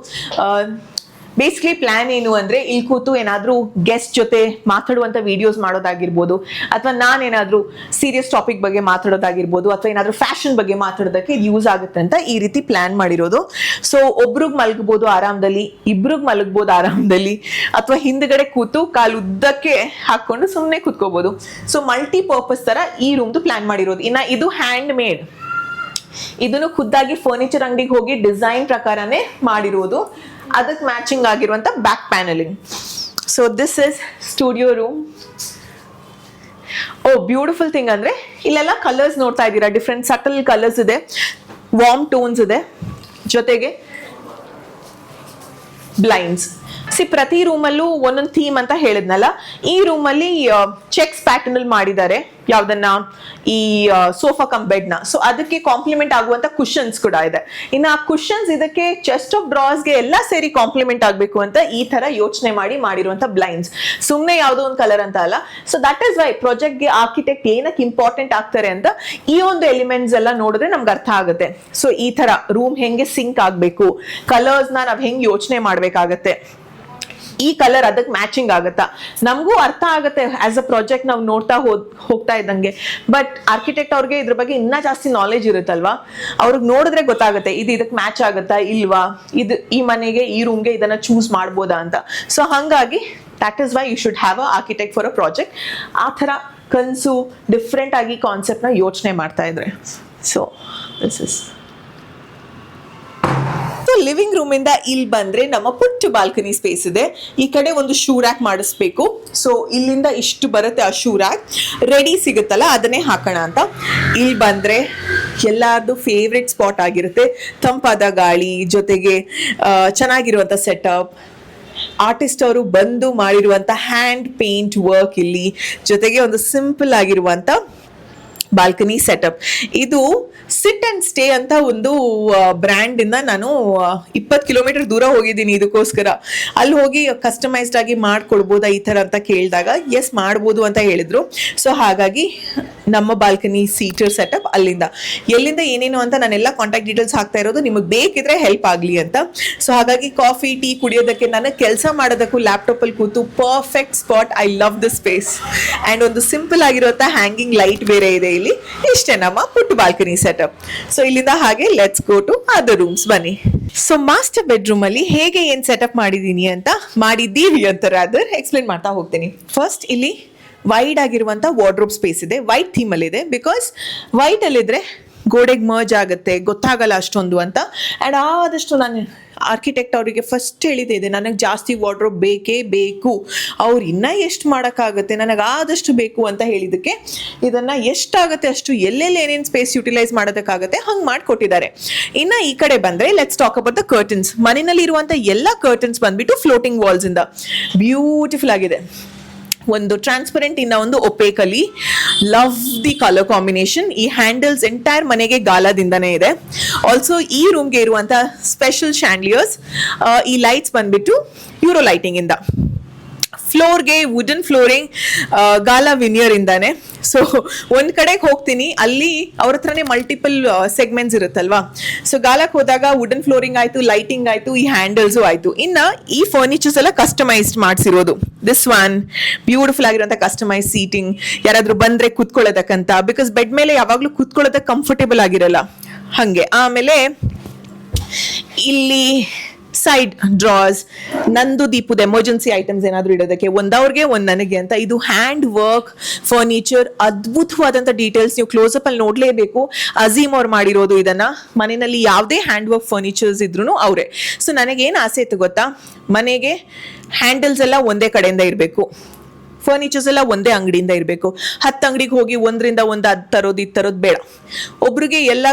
ಬೇಸಿಕಲಿ ಪ್ಲಾನ್ ಏನು ಅಂದ್ರೆ ಇಲ್ಲಿ ಕೂತು ಏನಾದ್ರೂ ಗೆಸ್ಟ್ ಜೊತೆ ಮಾತಾಡುವಂತ ವಿಡಿಯೋಸ್ ಮಾಡೋದಾಗಿರ್ಬೋದು, ಅಥವಾ ನಾನೇನಾದ್ರೂ ಸೀರಿಯಸ್ ಟಾಪಿಕ್ ಬಗ್ಗೆ ಮಾತಾಡೋದಾಗಿರ್ಬೋದು, ಅಥವಾ ಏನಾದ್ರೂ ಫ್ಯಾಷನ್ ಬಗ್ಗೆ ಮಾತಾಡೋದಕ್ಕೆ ಇದು ಯೂಸ್ ಆಗುತ್ತೆ ಅಂತ ಈ ರೀತಿ ಪ್ಲಾನ್ ಮಾಡಿರೋದು. ಸೊ ಒಬ್ರಿಗೆ ಮಲಗಬಹುದು ಆರಾಮದಲ್ಲಿ, ಇಬ್ರಿಗೆ ಮಲಗಬಹುದು ಆರಾಮದಲ್ಲಿ, ಅಥವಾ ಹಿಂದ್ಗಡೆ ಕೂತು ಕಾಲು ಉದ್ದಕ್ಕೆ ಹಾಕೊಂಡು ಸುಮ್ಮನೆ ಕೂತ್ಕೋಬಹುದು. ಸೊ ಮಲ್ಟಿ ಪರ್ಪಸ್ ತರ ಈ ರೂಮ್ದು ಪ್ಲಾನ್ ಮಾಡಿರೋದು. ಇನ್ನ ಇದು ಹ್ಯಾಂಡ್ ಮೇಡ್, ಇದನ್ನು ಖುದ್ದಾಗಿ ಫರ್ನಿಚರ್ ಅಂಗಡಿಗೆ ಹೋಗಿ ಡಿಸೈನ್ ಪ್ರಕಾರನೇ ಮಾಡಿರೋದು. ಅದಕ್ಕೆ ಮ್ಯಾಚಿಂಗ್ ಆಗಿರುವಂತ back panelling. So this is studio room. O beautiful thing ಅಂದ್ರೆ ಇಲ್ಲೆಲ್ಲ ಕಲರ್ಸ್ ನೋಡ್ತಾ ಇದ್ದೀರಾ, ಡಿಫ್ರೆಂಟ್ ಸಟಲ್ ಕಲರ್ಸ್ ಇದೆ, ವಾರ್ಮ್ ಟೋನ್ಸ್ ಇದೆ, ಜೊತೆಗೆ ಬ್ಲೈಂಡ್ಸ್. ಪ್ರತಿ ರೂಮಲ್ಲೂ ಒಂದೊಂದು ಥೀಮ್ ಅಂತ ಹೇಳಿದ್ನಲ್ಲ, ಈ ರೂಮಲ್ಲಿ ಚೆಕ್ಸ್ ಪ್ಯಾಟರ್ನ್ ಅಲ್ಲಿ ಮಾಡಿದ್ದಾರೆ. ಯಾವ್ದನ್ನ, ಈ ಸೋಫಾ ಕಮ್ ಬೆಡ್ ನ. ಸೊ ಅದಕ್ಕೆ ಕಾಂಪ್ಲಿಮೆಂಟ್ ಆಗುವಂತ ಕುಷನ್ಸ್ ಕೂಡ ಇದೆ. ಇನ್ನು ಆ ಕುಷನ್ಸ್ ಇದಕ್ಕೆ ಚೆಸ್ಟ್ ಆಫ್ ಡ್ರಾಸ್ಗೆ ಎಲ್ಲ ಸೇರಿ ಕಾಂಪ್ಲಿಮೆಂಟ್ ಆಗ್ಬೇಕು ಅಂತ ಈ ತರ ಯೋಚನೆ ಮಾಡಿರುವಂತ ಬ್ಲೈಂಡ್ಸ್. ಸುಮ್ನೆ ಯಾವ್ದೋ ಒಂದು ಕಲರ್ ಅಂತ ಅಲ್ಲ. ಸೊ ದಟ್ ಇಸ್ ವೈ ಪ್ರಾಜೆಕ್ಟ್ಗೆ ಆರ್ಕಿಟೆಕ್ಟ್ ಏನಕ್ಕೆ ಇಂಪಾರ್ಟೆಂಟ್ ಆಗ್ತಾರೆ ಅಂತ ಈ ಒಂದು ಎಲಿಮೆಂಟ್ಸ್ ಎಲ್ಲ ನೋಡಿದ್ರೆ ನಮ್ಗೆ ಅರ್ಥ ಆಗುತ್ತೆ. ಸೊ ಈ ತರ ರೂಮ್ ಹೆಂಗೆ ಸಿಂಕ್ ಆಗ್ಬೇಕು, ಕಲರ್ಸ್ ನ ನಾವ್ ಹೆಂಗ್ ಯೋಚನೆ ಮಾಡ್ಬೇಕಾಗತ್ತೆ, ಈ ಕಲರ್ ಅದಕ್ಕೆ ಮ್ಯಾಚಿಂಗ್ ಆಗುತ್ತಾ, ನಮಗೂ ಅರ್ಥ ಆಗುತ್ತೆ ಆಸ್ ಅ ಪ್ರಾಜೆಕ್ಟ್ ನಾವು ನೋಡ್ತಾ ಹೋಗ್ತಾ ಇದ್ದಂಗೆ. ಬಟ್ ಆರ್ಕಿಟೆಕ್ಟ್ ಅವ್ರಿಗೆ ಇದ್ರ ಬಗ್ಗೆ ಇನ್ನೂ ಜಾಸ್ತಿ ನಾಲೆಜ್ ಇರುತ್ತಲ್ವಾ, ಅವ್ರಿಗೆ ನೋಡಿದ್ರೆ ಗೊತ್ತಾಗುತ್ತೆ ಇದು ಇದಕ್ಕೆ ಮ್ಯಾಚ್ ಆಗುತ್ತಾ ಇಲ್ವಾ, ಇದು ಈ ಮನೆಗೆ ಈ ರೂಮ್ಗೆ ಇದನ್ನ ಚೂಸ್ ಮಾಡ್ಬೋದಾ ಅಂತ. ಸೊ ಹಾಗಾಗಿ that is why you should have a architect for a project. ಆ ಥರ ಕನಸು ಡಿಫ್ರೆಂಟ್ ಆಗಿ ಕಾನ್ಸೆಪ್ಟ್ನ ಯೋಚನೆ ಮಾಡ್ತಾ ಇದ್ರೆ. So this is living room ಇಂದ ಇಲ್ಲಿ ಬಂದ್ರೆ ನಮ್ಮ ಪುಟ್ಟ ಬಾಲ್ಕನಿ ಸ್ಪೇಸ್ ಇದೆ. ಈ ಕಡೆ ಒಂದು ಶೂ ರ್ಯಾಕ್ ಮಾಡಿಸ್ಬೇಕು. ಸೊ ಇಲ್ಲಿಂದ ಇಷ್ಟು ಬರುತ್ತೆ ಆ ಶೂ ರ್ಯಾಕ್, ರೆಡಿ ಸಿಗುತ್ತಲ್ಲ ಅದನ್ನೇ ಹಾಕೋಣ ಅಂತ. ಇಲ್ಲಿ ಬಂದ್ರೆ ಎಲ್ಲಾರ್ದು ಫೇವ್ರೆಟ್ ಸ್ಪಾಟ್ ಆಗಿರುತ್ತೆ, ತಂಪಾದ ಗಾಳಿ ಜೊತೆಗೆ ಚೆನ್ನಾಗಿರುವಂತ ಸೆಟಪ್. ಆರ್ಟಿಸ್ಟ್ ಅವರು ಬಂದು ಮಾಡಿರುವಂತ ಹ್ಯಾಂಡ್ ಪೇಂಟ್ ವರ್ಕ್ ಇಲ್ಲಿ, ಜೊತೆಗೆ ಒಂದು ಸಿಂಪಲ್ ಆಗಿರುವಂತ ಬಾಲ್ಕನಿ ಸೆಟಪ್. ಇದು ಸಿಟ್ ಅಂಡ್ ಸ್ಟೇ ಅಂತ ಒಂದು ಬ್ರ್ಯಾಂಡ್ ಇಂದ ನಾನು 20 ಕಿಲೋಮೀಟರ್ ದೂರ ಹೋಗಿದ್ದೀನಿ ಇದಕ್ಕೋಸ್ಕರ. ಅಲ್ಲಿ ಹೋಗಿ ಕಸ್ಟಮೈಸ್ಡ್ ಆಗಿ ಮಾಡ್ಕೊಡ್ಬೋದಾ ಈ ತರ ಅಂತ ಕೇಳಿದಾಗ ಎಸ್ ಮಾಡ್ಬೋದು ಅಂತ ಹೇಳಿದ್ರು. ಸೊ ಹಾಗಾಗಿ ನಮ್ಮ ಬಾಲ್ಕನಿ ಸೀಟರ್ ಸೆಟಪ್ ಅಲ್ಲಿಂದ, ಎಲ್ಲಿಂದ ಏನೇನು ಅಂತ ನಾನೆಲ್ಲ ಕಾಂಟ್ಯಾಕ್ಟ್ ಡೀಟೇಲ್ಸ್ ಹಾಕ್ತಾ ಇರೋದು ನಿಮಗೆ ಬೇಕಿದ್ರೆ ಹೆಲ್ಪ್ ಆಗಲಿ ಅಂತ. ಸೊ ಹಾಗಾಗಿ ಕಾಫಿ ಟೀ ಕುಡಿಯೋದಕ್ಕೆ, ನನಗೆ ಕೆಲಸ ಮಾಡೋದಕ್ಕೂ ಲ್ಯಾಪ್ಟಾಪ್ ಅಲ್ಲಿ ಕೂತು perfect spot. I love the space and ಒಂದು ಸಿಂಪಲ್ ಆಗಿರುವಂತ ಹ್ಯಾಂಗಿಂಗ್ ಲೈಟ್ ಬೇರೆ ಇದೆ ಇಲ್ಲಿ. ಇಷ್ಟೇ ನಮ್ಮ ಪುಟ್ಟ ಬಾಲ್ಕನಿ ಸೆಟಪ್. ಸೊ ಇಲ್ಲಿಂದ ಹಾಗೆ let's go to other rooms, ಬನ್ನಿ. ಸೊ ಮಾಸ್ಟರ್ ಬೆಡ್ರೂಮ್ ಅಲ್ಲಿ ಹೇಗೆ ಏನ್ ಸೆಟಪ್ ಮಾಡಿದ್ದೀವಿ ಅಂತ ರಾದರ್ ಎಕ್ಸ್ಪ್ಲೇನ್ ಮಾಡ್ತಾ ಹೋಗ್ತೀನಿ. ಫಸ್ಟ್ ಇಲ್ಲಿ ವೈಡ್ ಆಗಿರುವಂತ ವಾರ್ಡ್ರೋಬ್ ಸ್ಪೇಸ್ ಇದೆ, ವೈಟ್ ಥೀಮ್ ಅಲ್ಲಿ ಇದೆ. ಬಿಕಾಸ್ ವೈಟ್ ಅಲ್ಲಿದ್ರೆ ಗೋಡೆಗೆ ಮರ್ಜ್ ಆಗುತ್ತೆ, ಗೊತ್ತಾಗಲ್ಲ ಅಷ್ಟೊಂದು ಅಂತ. ಅಂಡ್ ಆದಷ್ಟು ನಾನು ಆರ್ಕಿಟೆಕ್ಟ್ ಅವರಿಗೆ ಫಸ್ಟ್ ಹೇಳಿದೆ ಇದೆ, ನನಗೆ ಜಾಸ್ತಿ ವಾರ್ಡ್ರೋಬ್ ಬೇಕೇ ಬೇಕು, ಅವ್ರು ಇನ್ನೂ ಎಷ್ಟು ಮಾಡೋಕ್ಕಾಗುತ್ತೆ, ನನಗೆ ಆದಷ್ಟು ಬೇಕು ಅಂತ ಹೇಳಿದ್ದಕ್ಕೆ ಇದನ್ನು ಎಷ್ಟಾಗುತ್ತೆ ಅಷ್ಟು ಎಲ್ಲೆಲ್ಲಿ ಏನೇನು ಸ್ಪೇಸ್ ಯುಟಿಲೈಸ್ ಮಾಡೋದಕ್ಕಾಗುತ್ತೆ ಹಂಗೆ ಮಾಡಿಕೊಟ್ಟಿದ್ದಾರೆ. ಇನ್ನು ಈ ಕಡೆ ಬಂದರೆ let's talk about the curtains. ಮನೆಯಲ್ಲಿ ಇರುವಂಥ ಎಲ್ಲ ಕರ್ಟನ್ಸ್ ಬಂದ್ಬಿಟ್ಟು ಫ್ಲೋಟಿಂಗ್ ವಾಲ್ಸಿಂದ ಬ್ಯೂಟಿಫುಲ್ ಆಗಿದೆ. ಒಂದು ಟ್ರಾನ್ಸ್ಪರೆಂಟ್, ಇನ್ನ ಒಂದು ಒಪೇಕಲಿ. Love the colour combination. ಈ ಹ್ಯಾಂಡಲ್ಸ್ ಎಂಟೈರ್ ಮನೆಗೆ ಗಾಲಾದಿಂದನೇ ಇದೆ. ಆಲ್ಸೋ ಈ ರೂಮ್ಗೆ ಇರುವಂತ ಸ್ಪೆಷಲ್ ಶ್ಯಾಂಡ್ಲಿಯರ್ಸ್. ಈ ಲೈಟ್ಸ್ ಬಂದ್ಬಿಟ್ಟು ಯೂರೋ ಲೈಟಿಂಗ್ ಇಂದ. ಫ್ಲೋರ್ಗೆ ವುಡನ್ ಫ್ಲೋರಿಂಗ್ ಗಾಲಾ ವಿನಿಯರ್ ಇಂದಾನೆ. ಸೊ ಒಂದ್ ಕಡೆಗೆ ಹೋಗ್ತೀನಿ, ಅಲ್ಲಿ ಅವ್ರ ಹತ್ರನೇ ಮಲ್ಟಿಪಲ್ ಸೆಗ್ಮೆಂಟ್ಸ್ ಇರುತ್ತಲ್ವಾ. ಸೊ ಗಾಲಕ್ಕೆ ಹೋದಾಗ ವುಡನ್ ಫ್ಲೋರಿಂಗ್ ಆಯ್ತು, ಲೈಟಿಂಗ್ ಆಯ್ತು, ಈ ಹ್ಯಾಂಡಲ್ಸು ಆಯ್ತು. ಇನ್ನ ಈ ಫರ್ನಿಚರ್ಸ್ ಎಲ್ಲ ಕಸ್ಟಮೈಸ್ಡ್ ಮಾಡಿಸಿರೋದು. ದಿಸ್ ಒನ್ ಬ್ಯೂಟಿಫುಲ್ ಆಗಿರೋಂಥ ಕಸ್ಟಮೈಸ್ ಸೀಟಿಂಗ್, ಯಾರಾದ್ರೂ ಬಂದ್ರೆ ಕುತ್ಕೊಳ್ಳೋದಕ್ಕಂತ. ಬಿಕಾಸ್ ಬೆಡ್ ಮೇಲೆ ಯಾವಾಗ್ಲೂ ಕುತ್ಕೊಳ್ಳೋದಕ್ಕೆ ಕಂಫರ್ಟೇಬಲ್ ಆಗಿರಲ್ಲ ಹಂಗೆ. ಆಮೇಲೆ ಇಲ್ಲಿ ಸೈಡ್ ಡ್ರಾಸ್, ನಂದು ದೀಪದ ಎಮರ್ಜೆನ್ಸಿ ಐಟಮ್ಸ್ ಏನಾದ್ರು ಇಡೋದಕ್ಕೆ, ಒಂದವ್ರಿಗೆ ಒಂದ್ ನನಗೆ ಅಂತ. ಇದು ಹ್ಯಾಂಡ್ ವರ್ಕ್ ಫರ್ನಿಚರ್, ಅದ್ಭುತವಾದಂಥ ಡೀಟೇಲ್ಸ್. ನೀವು ಕ್ಲೋಸ್ ಅಪ್ ಅಲ್ಲಿ ನೋಡ್ಲೇಬೇಕು. ಅಜೀಮ್ ಅವ್ರು ಮಾಡಿರೋದು ಇದನ್ನ. ಮನೆಯಲ್ಲಿ ಯಾವುದೇ ಹ್ಯಾಂಡ್ ವರ್ಕ್ ಫರ್ನಿಚರ್ಸ್ ಇದ್ರು ಅವರೇ. ಸೊ ನನಗೇನು ಆಸೆ ಇತ್ತು ಗೊತ್ತಾ, ಮನೆಗೆ ಹ್ಯಾಂಡಲ್ಸ್ ಎಲ್ಲ ಒಂದೇ ಕಡೆಯಿಂದ ಇರಬೇಕು, ಫರ್ನಿಚರ್ಸ್ ಎಲ್ಲ ಒಂದೇ ಅಂಗಡಿಯಿಂದ ಇರಬೇಕು. 10 ಅಂಗಡಿಗೆ ಹೋಗಿ ಒಂದರಿಂದ ಒಂದು ಅದು ತರೋದು ಇದು ತರೋದು ಬೇಡ. ಒಬ್ರಿಗೆ ಎಲ್ಲ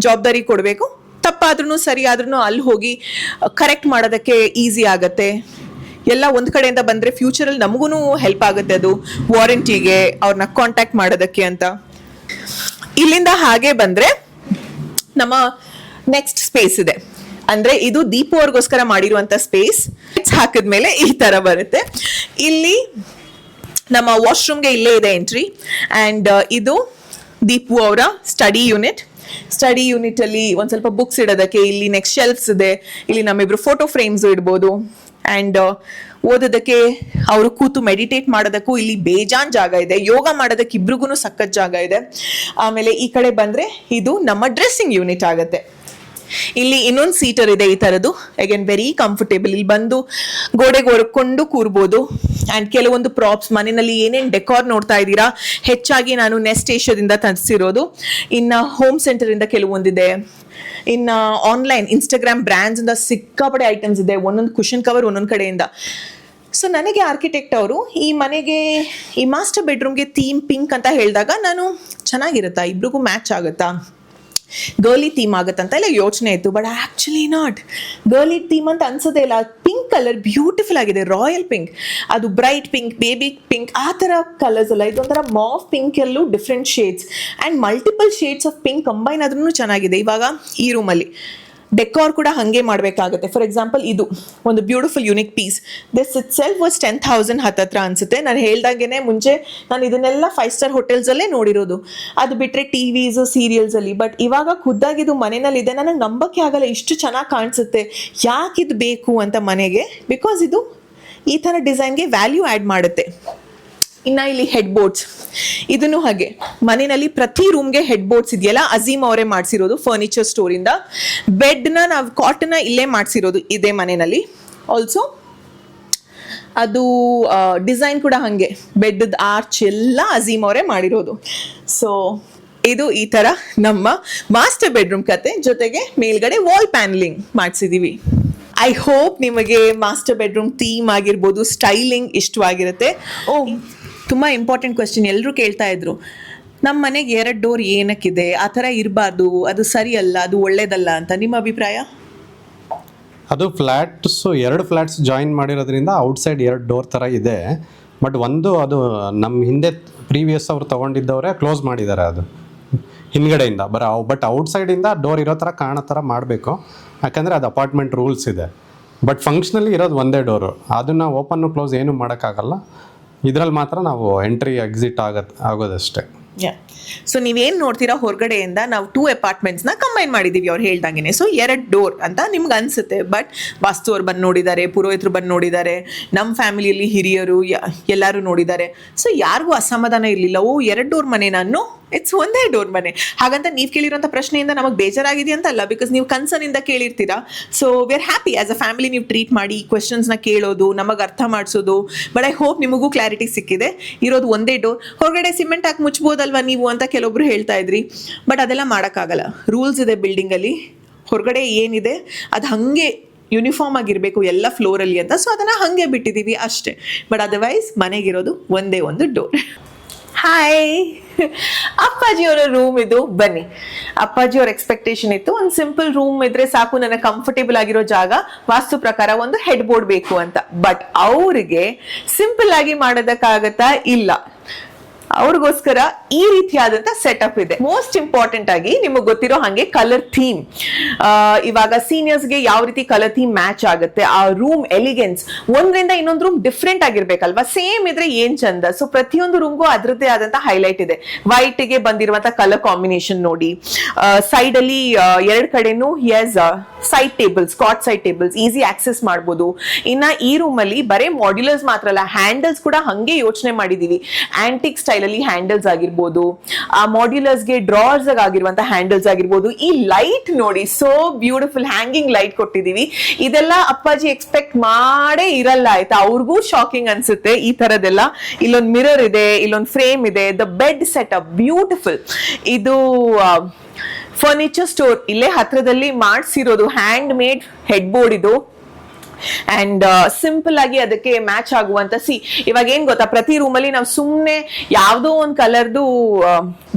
ಜವಾಬ್ದಾರಿ ಕೊಡಬೇಕು. ತಪ್ಪಾದ್ರೂ ಸರಿ ಆದ್ರೂ ಅಲ್ಲಿ ಹೋಗಿ ಕರೆಕ್ಟ್ ಮಾಡೋದಕ್ಕೆ ಈಸಿ ಆಗತ್ತೆ. ಎಲ್ಲ ಒಂದು ಕಡೆಯಿಂದ ಬಂದರೆ ಫ್ಯೂಚರಲ್ಲಿ ನಮಗೂ ಹೆಲ್ಪ್ ಆಗುತ್ತೆ, ಅದು ವಾರಂಟಿಗೆ ಅವ್ರನ್ನ ಕಾಂಟ್ಯಾಕ್ಟ್ ಮಾಡೋದಕ್ಕೆ ಅಂತ. ಇಲ್ಲಿಂದ ಹಾಗೆ ಬಂದರೆ ನಮ್ಮ ನೆಕ್ಸ್ಟ್ ಸ್ಪೇಸ್ ಇದೆ. ಅಂದರೆ ಇದು ದೀಪು ಅವ್ರಿಗೋಸ್ಕರ ಮಾಡಿರುವಂಥ ಸ್ಪೇಸ್. ಹಾಕಿದ್ಮೇಲೆ ಈ ಥರ ಬರುತ್ತೆ. ಇಲ್ಲಿ ನಮ್ಮ ವಾಶ್ರೂಮ್ಗೆ ಇಲ್ಲೇ ಇದೆ ಎಂಟ್ರಿ. ಆ್ಯಂಡ್ ಇದು ದೀಪು ಅವರ ಸ್ಟಡಿ ಯೂನಿಟ್. ಸ್ಟಡಿ ಯೂನಿಟ್ ಅಲ್ಲಿ ಒಂದ್ ಸ್ವಲ್ಪ ಬುಕ್ಸ್ ಇಡೋದಕ್ಕೆ ಇಲ್ಲಿ ನೆಕ್ಸ್ಟ್ ಶೆಲ್ಫ್ಸ್ ಇದೆ. ಇಲ್ಲಿ ನಮ್ಮಿಬ್ರು ಫೋಟೋ ಫ್ರೇಮ್ಸ್ ಇಡ್ಬೋದು. ಅಂಡ್ ಓದೋದಕ್ಕೆ, ಅವರು ಕೂತು ಮೆಡಿಟೇಟ್ ಮಾಡೋದಕ್ಕೂ ಇಲ್ಲಿ ಬೇಜಾನ್ ಜಾಗ ಇದೆ. ಯೋಗ ಮಾಡೋದಕ್ಕೆ ಇಬ್ರಿಗೂ ಸಖತ್ ಜಾಗ ಇದೆ. ಆಮೇಲೆ ಈ ಕಡೆ ಬಂದ್ರೆ ಇದು ನಮ್ಮ ಡ್ರೆಸ್ಸಿಂಗ್ ಯೂನಿಟ್ ಆಗುತ್ತೆ. ಇಲ್ಲಿ ಇನ್ನೊಂದು ಸೀಟರ್ ಇದೆ ಈ ತರದ್ದು. Again very comfortable. ಇಲ್ಲಿ ಬಂದು ಗೋಡೆಗೆ ಹೊರ್ಕೊಂಡು ಕೂರ್ಬೋದು. ಅಂಡ್ ಕೆಲವೊಂದು ಪ್ರಾಪ್ಸ್, ಮನೆಯಲ್ಲಿ ಏನೇನು ಡೆಕೋರ್ ನೋಡ್ತಾ ಇದ್ದೀರಾ ಹೆಚ್ಚಾಗಿ ನಾನು ನೆಸ್ಟ್ ಏಷ್ಯಾದಿಂದ ತರಿಸಿರೋದು. ಇನ್ನು ಹೋಮ್ ಸೆಂಟರ್ ಇಂದ ಕೆಲವೊಂದಿದೆ. ಇನ್ನು ಆನ್ಲೈನ್ ಇನ್ಸ್ಟಾಗ್ರಾಮ್ ಬ್ರ್ಯಾಂಡ್ಸ್ ಇಂದ ಸಿಕ್ಕಾಪಡೆ ಐಟಮ್ಸ್ ಇದೆ. ಒಂದೊಂದು ಕುಷನ್ ಕವರ್ ಒಂದೊಂದು ಕಡೆಯಿಂದ. ಸೊ ನನಗೆ ಆರ್ಕಿಟೆಕ್ಟ್ ಅವರು ಈ ಮನೆಗೆ, ಈ ಮಾಸ್ಟರ್ ಬೆಡ್ರೂಮ್ಗೆ ಥೀಮ್ ಪಿಂಕ್ ಅಂತ ಹೇಳಿದಾಗ ನಾನು ಚೆನ್ನಾಗಿರುತ್ತಾ, ಇಬ್ರಿಗೂ ಮ್ಯಾಚ್ ಆಗುತ್ತಾ, ಗರ್ಲಿ ಥೀಮ್ ಆಗುತ್ತಂತ ಎಲ್ಲ ಯೋಚನೆ ಇತ್ತು. But actually not. Girly theme ಅಂತ ಅನ್ಸೋದೇ ಇಲ್ಲ. ಪಿಂಕ್ ಕಲರ್ ಬ್ಯೂಟಿಫುಲ್ ಆಗಿದೆ, ರಾಯಲ್ ಪಿಂಕ್. ಅದು ಬ್ರೈಟ್ ಪಿಂಕ್, ಬೇಬಿ ಪಿಂಕ್, ಆ ಥರ ಕಲರ್ಸ್ ಅಲ್ಲ. ಇದೊಂಥರ ಮಾಫ್ ಪಿಂಕ್ ಎಲ್ಲೂ different shades and multiple shades of pink combine ಆದ್ರೂ ಚೆನ್ನಾಗಿದೆ. ಇವಾಗ ಈ ರೂಮಲ್ಲಿ ಡೆಕೋರ್ ಕೂಡ ಹಾಗೆ ಮಾಡಬೇಕಾಗುತ್ತೆ. ಫಾರ್ ಎಕ್ಸಾಂಪಲ್ ಇದು ಒಂದು beautiful unique piece. This itself was 10,000 ಹತ್ತತ್ರ ಅನ್ಸುತ್ತೆ. ನಾನು ಹೇಳ್ದಾಗೇನೆ ಮುಂಚೆ ನಾನು ಇದನ್ನೆಲ್ಲ 5 ಸ್ಟಾರ್ ಹೋಟೆಲ್ಸಲ್ಲೇ ನೋಡಿರೋದು, ಅದು ಬಿಟ್ಟರೆ ಟಿವೀಸ್ ಸೀರಿಯಲ್ಸಲ್ಲಿ. ಬಟ್ ಇವಾಗ ಖುದ್ದಾಗಿದ್ದು ಮನೆಯಲ್ಲಿದೆ. ನನಗೆ ನಂಬಕ್ಕೆ ಆಗಲ್ಲ ಇಷ್ಟು ಚೆನ್ನಾಗಿ ಕಾಣಿಸುತ್ತೆ. ಯಾಕಿದು ಬೇಕು ಅಂತ ಮನೆಗೆ. ಬಿಕಾಸ್ ಇದು ಈ ಥರ ಡಿಸೈನ್ಗೆ ವ್ಯಾಲ್ಯೂ ಆ್ಯಡ್ ಮಾಡುತ್ತೆ. ಇನ್ನು ಇಲ್ಲಿ ಹೆಡ್ ಬೋರ್ಡ್ಸ್, ಇದನ್ನು ಹಾಗೆ ಮನೆಯಲ್ಲಿ ಪ್ರತಿ ರೂಮ್ಗೆ ಹೆಡ್ ಬೋರ್ಡ್ಸ್ ಇದೆಯಲ್ಲ, ಅಜೀಮ್ ಅವರೇ ಮಾಡಿಸಿರೋದು ಫರ್ನಿಚರ್ ಸ್ಟೋರಿಂದ. ಬೆಡ್ನ ನಾವು ಕಾಟನ್ನ ಇಲ್ಲೇ ಮಾಡಿಸಿರೋದು ಇದೇ ಮನೆಯಲ್ಲಿ. ಆಲ್ಸೋ ಅದು ಡಿಸೈನ್ ಕೂಡ ಹಾಗೆ, ಬೆಡ್ದ ಆರ್ಚ್ ಎಲ್ಲ ಅಜೀಮ್ ಅವರೇ ಮಾಡಿರೋದು. ಸೊ ಇದು ಈ ಥರ ನಮ್ಮ ಮಾಸ್ಟರ್ ಬೆಡ್ರೂಮ್ ಕತೆ. ಜೊತೆಗೆ ಮೇಲ್ಗಡೆ ವಾಲ್ ಪ್ಯಾನಲಿಂಗ್ ಮಾಡಿಸಿದ್ದೀವಿ. ಐ ಹೋಪ್ ನಿಮಗೆ ಮಾಸ್ಟರ್ ಬೆಡ್ರೂಮ್ ಥೀಮ್ ಆಗಿರ್ಬೋದು, ಸ್ಟೈಲಿಂಗ್ ಇಷ್ಟವಾಗಿರುತ್ತೆ. ತುಂಬ ಇಂಪಾರ್ಟೆಂಟ್ ಕ್ವೆಶ್ಚನ್ ಎಲ್ಲರೂ ಕೇಳ್ತಾ ಇದ್ರು, ನಮ್ಮ ಮನೆಗೆ 2 ಡೋರ್ ಏನಕ್ಕಿದೆ, ಆ ಥರ ಇರಬಾರ್ದು, ಅದು ಸರಿಯಲ್ಲ, ಅದು ಒಳ್ಳೇದಲ್ಲ ಅಂತ. ನಿಮ್ಮ ಅಭಿಪ್ರಾಯ? ಅದು ಫ್ಲ್ಯಾಟ್ಸು 2 ಫ್ಲ್ಯಾಟ್ಸ್ ಜಾಯಿನ್ ಮಾಡಿರೋದ್ರಿಂದ ಔಟ್ಸೈಡ್ 2 ಡೋರ್ ಥರ ಇದೆ. ಬಟ್ ಒಂದು ಅದು ನಮ್ಮ ಹಿಂದೆ ಪ್ರೀವಿಯಸ್ ಅವ್ರು ತೊಗೊಂಡಿದ್ದವರೇ ಕ್ಲೋಸ್ ಮಾಡಿದ್ದಾರೆ ಅದು ಹಿಂದ್ಗಡೆಯಿಂದ ಬಟ್ ಔಟ್ಸೈಡಿಂದ ಡೋರ್ ಇರೋ ಥರ ಕಾಣೋ ಥರ ಮಾಡಬೇಕು, ಯಾಕಂದರೆ ಅದು ಅಪಾರ್ಟ್ಮೆಂಟ್ ರೂಲ್ಸ್ ಇದೆ. ಬಟ್ ಫಂಕ್ಷನಲ್ಲಿ ಇರೋದು ಒಂದೇ ಡೋರು, ಅದನ್ನು ಓಪನ್ನು ಕ್ಲೋಸ್ ಏನೂ ಮಾಡೋಕ್ಕಾಗಲ್ಲ. ಇದರಲ್ಲಿ ಮಾತ್ರ ನಾವು ಎಂಟ್ರಿ ಎಕ್ಸಿಟ್ ಆಗೋದಷ್ಟೇ. ಸೊ ನೀವೇನು ನೋಡ್ತೀರಾ ಹೊರಗಡೆಯಿಂದ ನಾವು 2 ಅಪಾರ್ಟ್ಮೆಂಟ್ಸ್ನ ಕಂಬೈನ್ ಮಾಡಿದ್ದೀವಿ ಅವ್ರು ಹೇಳ್ದಂಗೆ. ಸೊ 2 ಡೋರ್ ಅಂತ ನಿಮ್ಗೆ ಅನಿಸುತ್ತೆ, ಬಟ್ ವಾಸ್ತು ಅವ್ರು ಬಂದು ನೋಡಿದ್ದಾರೆ, ಪುರೋಹಿತರು ಬಂದು ನೋಡಿದ್ದಾರೆ, ನಮ್ಮ ಫ್ಯಾಮಿಲಿಯಲ್ಲಿ ಹಿರಿಯರು ಎಲ್ಲರೂ ನೋಡಿದ್ದಾರೆ. ಸೊ ಯಾರಿಗೂ ಅಸಮಾಧಾನ ಇರಲಿಲ್ಲ, 2 ಡೋರ್ ಮನೆ, ನಾನು ಇಟ್ಸ್ ಒಂದೇ ಡೋರ್ ಮನೆ. ಹಾಗಂತ ನೀವು ಕೇಳಿರೋಂಥ ಪ್ರಶ್ನೆಯಿಂದ ನಮಗೆ ಬೇಜಾರಾಗಿದೆ ಅಂತ ಅಲ್ಲ, ಬಿಕಾಸ್ ನೀವು ಕನ್ಸರ್ನಿಂದ ಕೇಳಿರ್ತೀರಾ. So we are happy as a family ನೀವು ಟ್ರೀಟ್ ಮಾಡಿ, ಕ್ವೆಶನ್ಸ್ನ ಕೇಳೋದು, ನಮಗೆ ಅರ್ಥ ಮಾಡಿಸೋದು. ಬಟ್ ಐ ಹೋಪ್ ನಿಮಗೂ ಕ್ಲಾರಿಟಿ ಸಿಕ್ಕಿದೆ. ಇರೋದು ಒಂದೇ ಡೋರ್, ಹೊರಗಡೆ ಸಿಮೆಂಟ್ ಹಾಕಿ ಮುಚ್ಬೋದಲ್ವಾ ನೀವು ಅಂತ ಕೆಲವೊಬ್ರು ಹೇಳ್ತಾ ಇದ್ರಿ. ಬಟ್ ಅದೆಲ್ಲ ಮಾಡೋಕ್ಕಾಗಲ್ಲ, ರೂಲ್ಸ್ ಇದೆ ಬಿಲ್ಡಿಂಗಲ್ಲಿ. ಹೊರಗಡೆ ಏನಿದೆ ಅದು ಹಾಗೆ ಯೂನಿಫಾರ್ಮ್ ಆಗಿರಬೇಕು ಎಲ್ಲ ಫ್ಲೋರಲ್ಲಿ ಅಂತ. ಸೊ ಅದನ್ನು ಹಾಗೆ ಬಿಟ್ಟಿದ್ದೀವಿ ಅಷ್ಟೇ. ಬಟ್ ಅದರ್ವೈಸ್ ಮನೆಗಿರೋದು ಒಂದೇ ಒಂದು ಡೋರ್. ಹಾಯ್, ಅಪ್ಪಾಜಿಯವರ ರೂಮ್ ಇದು. ಬನ್ನಿ, ಅಪ್ಪಾಜಿಯವ್ರ ಎಕ್ಸ್ಪೆಕ್ಟೇಷನ್ ಇತ್ತು ಒಂದು ಸಿಂಪಲ್ ರೂಮ್ ಇದ್ರೆ ಸಾಕು, ನನಗೆ ಕಂಫರ್ಟೇಬಲ್ ಆಗಿರೋ ಜಾಗ, ವಾಸ್ತು ಪ್ರಕಾರ ಒಂದು ಹೆಡ್ ಬೋರ್ಡ್ ಬೇಕು ಅಂತ. ಬಟ್ ಅವ್ರಿಗೆ ಸಿಂಪಲ್ ಆಗಿ ಮಾಡೋದಕ್ಕಾಗತ್ತಾ? ಇಲ್ಲ, ಅವ್ರಿಗೋಸ್ಕರ ಈ ರೀತಿಯಾದಂತ ಸೆಟಪ್ ಇದೆ. ಮೋಸ್ಟ್ ಇಂಪಾರ್ಟೆಂಟ್ ಆಗಿ ನಿಮಗೆ ಗೊತ್ತಿರೋ ಹಾಗೆ ಕಲರ್ ಥೀಮ್. ಇವಾಗ ಸೀನಿಯರ್ಸ್ಗೆ ಯಾವ ರೀತಿ ಕಲರ್ ಥೀಮ್ ಮ್ಯಾಚ್ ಆಗುತ್ತೆ, ಆ ರೂಮ್ ಎಲಿಗೆನ್ಸ್, ಒಂದ್ರಿಂದ ಇನ್ನೊಂದು ರೂಮ್ ಡಿಫ್ರೆಂಟ್ ಆಗಿರ್ಬೇಕಲ್ವಾ, ಸೇಮ್ ಇದ್ರೆ ಏನ್ ಚಂದ. ಸೊ ಪ್ರತಿಯೊಂದು ರೂಮ್ಗೂ ಅದರದ್ದೇ ಆದಂತ ಹೈಲೈಟ್ ಇದೆ. ವೈಟ್ ಗೆ ಬಂದಿರುವಂತ ಕಲರ್ ಕಾಂಬಿನೇಷನ್ ನೋಡಿ. ಸೈಡ್ ಅಲ್ಲಿ 2 ಕಡೆನೂ ಸೈಡ್ ಟೇಬಲ್ಸ್, ಕಾಟ್ ಸೈಡ್ ಟೇಬಲ್ಸ್, ಈಸಿ ಆಕ್ಸೆಸ್ ಮಾಡ್ಬೋದು. ಇನ್ನ ಈ ರೂಮ್ ಅಲ್ಲಿ ಬರೇ ಮಾಡ್ಯುಲರ್ಸ್ ಮಾತ್ರ ಅಲ್ಲ, ಹ್ಯಾಂಡಲ್ಸ್ ಕೂಡ ಹಂಗೆ ಯೋಚನೆ ಮಾಡಿದೀವಿ. ಆಂಟಿಕ್ ಸ್ಟೈಲ್ ಅಲ್ಲಿ ಹ್ಯಾಂಡಲ್ಸ್ ಆಗಿರ್ಬೋದು, ಆ ಮಾಡ್ಯುಲರ್ಸ್ ಗೆ ಡ್ರಾರ್ಸ್ ಆಗಿರುವಂತ ಹ್ಯಾಂಡಲ್ಸ್ ಆಗಿರ್ಬೋದು. ಈ ಲೈಟ್ ನೋಡಿ, ಸೋ ಬ್ಯೂಟಿಫುಲ್ ಹ್ಯಾಂಗಿಂಗ್ ಲೈಟ್ ಕೊಟ್ಟಿದೀವಿ. ಇದೆಲ್ಲ ಅಪ್ಪಾಜಿ ಎಕ್ಸ್ಪೆಕ್ಟ್ ಮಾಡೇ ಇರಲ್ಲ, ಆಯ್ತಾ? ಅವ್ರಿಗೂ ಶಾಕಿಂಗ್ ಅನ್ಸುತ್ತೆ ಈ ತರದೆಲ್ಲ. ಇಲ್ಲೊಂದು ಮಿರರ್ ಇದೆ, ಇಲ್ಲೊಂದು ಫ್ರೇಮ್ ಇದೆ, ದ ಬೆಡ್ ಸೆಟಪ್ ಬ್ಯೂಟಿಫುಲ್. ಇದು ಫರ್ನಿಚರ್ ಸ್ಟೋರ್ ಇಲ್ಲೇ ಹತ್ರದಲ್ಲಿ ಮಾಡಿಸಿರೋದು, ಹ್ಯಾಂಡ್ ಮೇಡ್ ಹೆಡ್ ಬೋರ್ಡ್ ಇದು. ಅಂಡ್ ಸಿಂಪಲ್ ಆಗಿ ಅದಕ್ಕೆ ಮ್ಯಾಚ್ ಆಗುವಂತ ಇವಾಗ ಏನ್ ಗೊತ್ತಾ, ಪ್ರತಿ ರೂಮಲ್ಲಿ ನಾವು ಸುಮ್ನೆ ಯಾವ್ದೋ ಒಂದ್ ಕಲರ್ದು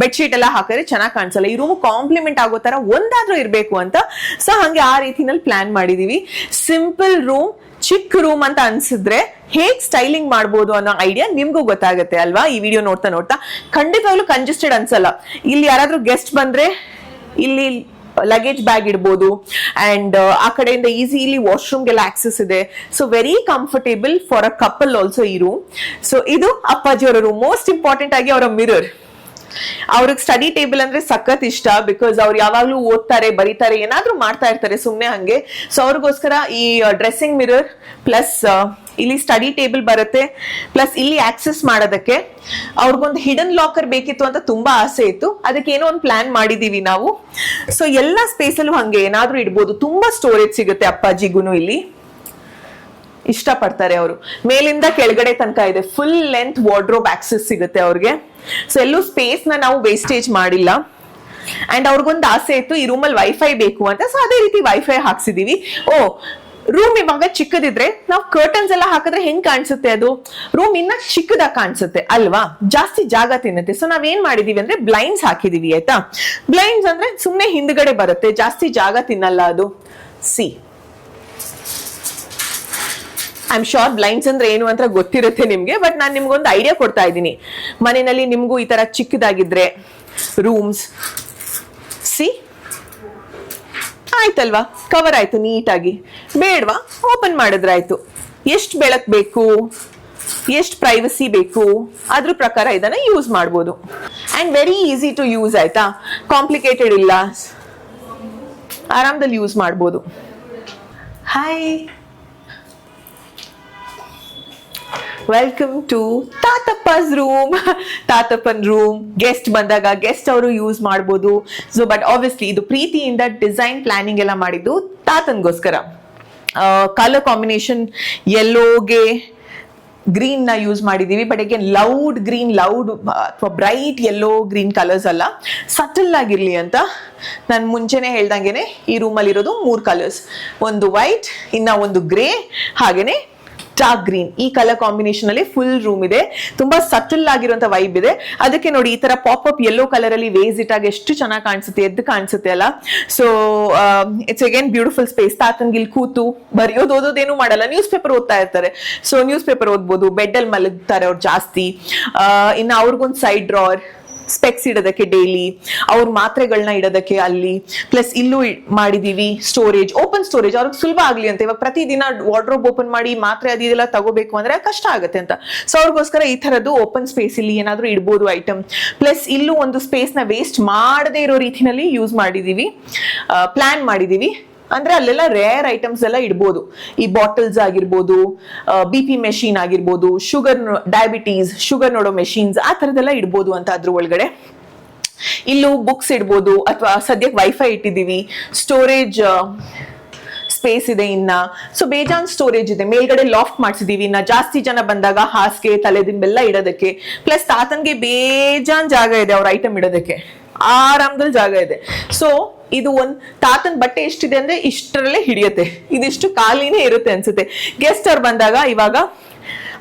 ಬೆಡ್ಶೀಟ್ ಎಲ್ಲ ಹಾಕಿದ್ರೆ ಚೆನ್ನಾಗಿ ಕಾಣಿಸಲ್ಲ. ಈ ರೂಮ್ ಕಾಂಪ್ಲಿಮೆಂಟ್ ಆಗೋ ತರ ಒಂದಾದ್ರೂ ಇರ್ಬೇಕು ಅಂತ. ಸೊ ಹಂಗೆ ಆ ರೀತಿನಲ್ಲಿ ಪ್ಲಾನ್ ಮಾಡಿದೀವಿ. ಸಿಂಪಲ್ ರೂಮ್, ಚಿಕ್ಕ ರೂಮ್ ಅಂತ ಅನ್ಸಿದ್ರೆ ಹೇಗ್ ಸ್ಟೈಲಿಂಗ್ ಮಾಡ್ಬೋದು ಅನ್ನೋ ಐಡಿಯಾ ನಿಮ್ಗೂ ಗೊತ್ತಾಗುತ್ತೆ ಅಲ್ವಾ? ಈ ವಿಡಿಯೋ ನೋಡ್ತಾ ನೋಡ್ತಾ ಖಂಡಿತವಾಗ್ಲೂ ಕಂಜೆಸ್ಟೆಡ್ ಅನ್ಸಲ್ಲ. ಇಲ್ಲಿ ಯಾರಾದ್ರೂ ಗೆಸ್ಟ್ ಬಂದ್ರೆ ಇಲ್ಲಿ ಲಗೇಜ್ ಬ್ಯಾಗ್ ಇಡ್ಬೋದು. ಅಂಡ್ ಆ ಕಡೆಯಿಂದ ಈಸಿಲಿ ವಾಶ್ರೂಮ್ಗೆಲ್ಲ ಆಕ್ಸೆಸ್ ಇದೆ. So very comfortable for a couple also ಈ ರೂಮ್. ಸೊ ಇದು ಅಪ್ಪಾಜಿಯವರ ರೂಮ್. ಮೋಸ್ಟ್ ಇಂಪಾರ್ಟೆಂಟ್ ಆಗಿ ಅವರ ಮಿರರ್. ಅವ್ರಿಗೆ ಸ್ಟಡಿ ಟೇಬಲ್ ಅಂದ್ರೆ ಸಖತ್ ಇಷ್ಟ, ಬಿಕಾಸ್ ಅವ್ರು ಯಾವಾಗ್ಲೂ ಓದ್ತಾರೆ, ಬರೀತಾರೆ, ಏನಾದ್ರೂ ಮಾಡ್ತಾ ಇರ್ತಾರೆ ಸುಮ್ನೆ ಹಂಗೆ. ಸೊ ಅವ್ರಿಗೋಸ್ಕರ ಈ ಡ್ರೆಸ್ಸಿಂಗ್ ಮಿರರ್ ಪ್ಲಸ್ ಇಲ್ಲಿ ಸ್ಟಡಿ ಟೇಬಲ್ ಬರುತ್ತೆ, ಪ್ಲಸ್ ಇಲ್ಲಿ ಆಕ್ಸೆಸ್ ಮಾಡೋದಕ್ಕೆ. ಅವ್ರಿಗೊಂದು ಹಿಡನ್ ಲಾಕರ್ ಬೇಕಿತ್ತು ಅಂತ ತುಂಬಾ ಆಸೆ ಇತ್ತು, ಅದಕ್ಕೆ ಏನೋ ಒಂದು ಪ್ಲಾನ್ ಮಾಡಿದೀವಿ ನಾವು. ಸೊ ಎಲ್ಲ ಸ್ಪೇಸಲ್ಲೂ ಹಂಗೆ ಏನಾದ್ರೂ ಇಡ್ಬೋದು. ತುಂಬಾ ಸ್ಟೋರೇಜ್ ಸಿಗುತ್ತೆ ಅಪ್ಪಾಜಿಗೂನು. ಇಲ್ಲಿ ಇಷ್ಟಪಡ್ತಾರೆ ಅವರು. ಮೇಲಿಂದ ಕೆಳಗಡೆ ತನಕ ಇದೆ, ಫುಲ್ ಲೆಂತ್ ವಾರ್ಡ್ರೋಬ್ ಆಕ್ಸೆಸ್ ಸಿಗುತ್ತೆ ಅವ್ರಿಗೆ. ಸೊ ಎಲ್ಲೂ ಸ್ಪೇಸ್ ನ ನಾವು ವೇಸ್ಟೇಜ್ ಮಾಡಿಲ್ಲ. ಅಂಡ್ ಅವ್ರಿಗೊಂದು ಆಸೆ ಇತ್ತು ಈ ರೂಮಲ್ಲಿ ವೈಫೈ ಬೇಕು ಅಂತ. ಸೊ ಅದೇ ರೀತಿ ವೈಫೈ ಹಾಕ್ಸಿದೀವಿ. ರೂಮ್ ಇವಾಗ ಚಿಕ್ಕದಿದ್ರೆ ನಾವು ಕರ್ಟನ್ಸ್ ಎಲ್ಲ ಹಾಕಿದ್ರೆ ಹೆಂಗ್ ಕಾಣಿಸುತ್ತೆ, ಅದು ರೂಮ್ ಇನ್ನ ಚಿಕ್ಕದಾಗಿ ಕಾಣಿಸುತ್ತೆ ಅಲ್ವಾ, ಜಾಸ್ತಿ ಜಾಗ ತಿನ್ನುತ್ತೆ. ಸೊ ನಾವೇನ್ ಮಾಡಿದೀವಿ ಅಂದ್ರೆ ಬ್ಲೈಂಡ್ಸ್ ಹಾಕಿದೀವಿ, ಆಯ್ತಾ? ಬ್ಲೈಂಡ್ಸ್ ಅಂದ್ರೆ ಸುಮ್ನೆ ಹಿಂದ್ಗಡೆ ಬರುತ್ತೆ, ಜಾಸ್ತಿ ಜಾಗ ತಿನ್ನಲ್ಲ ಅದು. ಐ ಆಮ್ ಶೋರ್ ಬ್ಲೈಂಡ್ಸ್ ಅಂದ್ರೆ ಏನು ಅಂತ ಗೊತ್ತಿರುತ್ತೆ ನಿಮ್ಗೆ, ಬಟ್ ನಾನು ನಿಮ್ಗೊಂದು ಐಡಿಯಾ ಕೊಡ್ತಾ ಇದ್ದೀನಿ. ಮನೆಯಲ್ಲಿ ನಿಮ್ಗೂ ಈ ತರ ಚಿಕ್ಕದಾಗಿದ್ರೆ ರೂಮ್ಸ್ ಆಯ್ತಲ್ವಾ, ಕವರ್ ಆಯ್ತು ನೀಟಾಗಿ. ಬೇಡವಾ, ಓಪನ್ ಮಾಡಿದ್ರಾಯ್ತು. ಎಷ್ಟು ಬೆಳಕು ಬೇಕು, ಎಷ್ಟು ಪ್ರೈವಸಿ ಬೇಕು, ಅದ್ರ ಪ್ರಕಾರ ಇದನ್ನ ಯೂಸ್ ಮಾಡ್ಬೋದು. And very easy to use, ಆಯ್ತಾ? ಕಾಂಪ್ಲಿಕೇಟೆಡ್ ಇಲ್ಲ, ಆರಾಮದಲ್ಲಿ ಯೂಸ್ ಮಾಡ್ಬೋದು. ಹಾಯ್, ವೆಲ್ಕಮ್ ಟು ತಾತಪ್ಪಸ್ ರೂಮ್. ತಾತಪ್ಪನ್ ರೂಮ್ ಗೆಸ್ಟ್ ಬಂದಾಗ ಗೆಸ್ಟ್ ಅವರು ಯೂಸ್ ಮಾಡ್ಬೋದು. ಸೊ ಬಟ್ ಆಬ್ವಿಯಸ್ಲಿ ಇದು ಪ್ರೀತಿಯಿಂದ ಡಿಸೈನ್ ಪ್ಲಾನಿಂಗ್ ಎಲ್ಲ ಮಾಡಿದ್ದು ತಾತನ್ಗೋಸ್ಕರ. ಕಲರ್ ಕಾಂಬಿನೇಷನ್ ಯೆಲ್ಲೋಗೆ ಗ್ರೀನ್ ನ ಯೂಸ್ ಮಾಡಿದೀವಿ. But again loud green, loud ಅಥವಾ ಬ್ರೈಟ್ ಯೆಲ್ಲೋ ಗ್ರೀನ್ ಕಲರ್ಸ್ ಅಲ್ಲ, ಸಟಲ್ ಆಗಿರ್ಲಿ ಅಂತ. ನಾನು ಮುಂಚೆನೆ ಹೇಳ್ದಂಗೆನೆ ಈ ರೂಮಲ್ಲಿ ಇರೋದು 3 ಕಲರ್ಸ್. ಒಂದು ವೈಟ್, ಇನ್ನ ಒಂದು ಗ್ರೇ, ಹಾಗೇನೆ ಡಾರ್ಕ್ ಗ್ರೀನ್ ಈ ಕಲರ್ ಕಾಂಬಿನೇಷನ್ ಅಲ್ಲಿ ಫುಲ್ ರೂಮ್ ಇದೆ. ತುಂಬಾ ಸಟಲ್ ಆಗಿರುವಂತ ವೈಬ್ ಇದೆ. ಅದಕ್ಕೆ ನೋಡಿ ಈ ತರ ಪಾಪ್ ಅಪ್ ಯೆಲ್ಲೋ ಕಲರ್ ಅಲ್ಲಿ ವೇಸ್ ಇಟ್ಟಾಗ ಎಷ್ಟು ಚೆನ್ನಾಗಿ ಕಾಣಿಸುತ್ತೆ, ಎದ್ದು ಕಾಣಿಸುತ್ತೆ ಅಲ್ಲ. So it's again beautiful space. ತಾತಂಗಿಲ್ ಕೂತು ಬರೆಯೋದು ಓದೋದೇನು ಮಾಡಲ್ಲ, ನ್ಯೂಸ್ ಪೇಪರ್ ಓದ್ತಾ ಇರ್ತಾರೆ. ಸೊ ನ್ಯೂಸ್ ಪೇಪರ್ ಓದ್ಬೋದು, ಬೆಡ್ ಅಲ್ಲಿ ಮಲಗ್ತಾರೆ ಅವ್ರು ಜಾಸ್ತಿ. ಇನ್ನು ಅವ್ರಿಗೊಂದು ಸೈಡ್ ಡ್ರಾವರ್, ಸ್ಪೆಕ್ಸ್ ಇಡೋದಕ್ಕೆ ಡೈಲಿ, ಅವ್ರ ಮಾತ್ರೆಗಳನ್ನ ಇಡೋದಕ್ಕೆ ಅಲ್ಲಿ, ಪ್ಲಸ್ ಇಲ್ಲೂ ಮಾಡಿದೀವಿ ಸ್ಟೋರೇಜ್, ಓಪನ್ ಸ್ಟೋರೇಜ್. ಅವ್ರಿಗೆ ಸುಲಭ ಆಗ್ಲಿ ಅಂತ. ಇವಾಗ ಪ್ರತಿದಿನ ವಾರ್ಡ್ರೋಬ್ ಓಪನ್ ಮಾಡಿ ಮಾತ್ರೆ ಅದೆಲ್ಲ ತಗೋಬೇಕು ಅಂದ್ರೆ ಕಷ್ಟ ಆಗುತ್ತೆ ಅಂತ. ಸೊ ಅವ್ರಿಗೋಸ್ಕರ ಈ ತರದ್ದು ಓಪನ್ ಸ್ಪೇಸ್ ಇಲ್ಲಿ ಏನಾದ್ರೂ ಇಡ್ಬೋದು ಐಟಮ್. ಪ್ಲಸ್ ಇಲ್ಲೂ ಒಂದು ಸ್ಪೇಸ್ ನ ವೇಸ್ಟ್ ಮಾಡದೇ ಇರೋ ರೀತಿನಲ್ಲಿ ಯೂಸ್ ಮಾಡಿದೀವಿ, ಪ್ಲಾನ್ ಮಾಡಿದೀವಿ. ಅಂದ್ರೆ ಅಲ್ಲೆಲ್ಲ ರೇರ್ ಐಟಮ್ಸ್ ಎಲ್ಲ ಇಡ್ಬೋದು. ಈ ಬಾಟಲ್ಸ್ ಆಗಿರ್ಬೋದು, BP ಮೆಷಿನ್ ಆಗಿರ್ಬೋದು, ಶುಗರ್ ಡಯಾಬಿಟೀಸ್ ಶುಗರ್ ನೋಡೋ ಮೆಷಿನ್ಸ್ ಆ ತರದೆಲ್ಲ ಇಡ್ಬೋದು ಅಂತ ಅದ್ರ ಒಳಗಡೆ. ಇಲ್ಲೂ ಬುಕ್ಸ್ ಇಡ್ಬೋದು, ಅಥವಾ ಸದ್ಯಕ್ಕೆ ವೈಫೈ ಇಟ್ಟಿದ್ದೀವಿ. ಸ್ಟೋರೇಜ್ ಸ್ಪೇಸ್ ಇದೆ ಇನ್ನ. ಸೊ ಬೇಜಾನ್ ಸ್ಟೋರೇಜ್ ಇದೆ. ಮೇಲ್ಗಡೆ ಲಾಫ್ಟ್ ಮಾಡಿಸಿದೀವಿ. ಇನ್ನ ಜಾಸ್ತಿ ಜನ ಬಂದಾಗ ಹಾಸಿಗೆ ತಲೆದಿಂಬೆಲ್ಲ ಇಡೋದಕ್ಕೆ. ಪ್ಲಸ್ ತಾತನ್ಗೆ ಬೇಜಾನ್ ಜಾಗ ಇದೆ ಅವ್ರ ಐಟಮ್ ಇಡೋದಕ್ಕೆ, ಆರಾಮದಲ್ಲಿ ಜಾಗ ಇದೆ. ಸೊ ಇದು ಒಂದ್ ತಾತನ್ ಬಟ್ಟೆ ಎಷ್ಟಿದೆ ಅಂದ್ರೆ ಇಷ್ಟರಲ್ಲೇ ಹಿಡಿಯುತ್ತೆ, ಇದಿಷ್ಟು ಖಾಲಿನೇ ಇರುತ್ತೆ ಅನ್ಸುತ್ತೆ. ಗೆಸ್ಟ್ ಅವ್ರು ಬಂದಾಗ ಇವಾಗ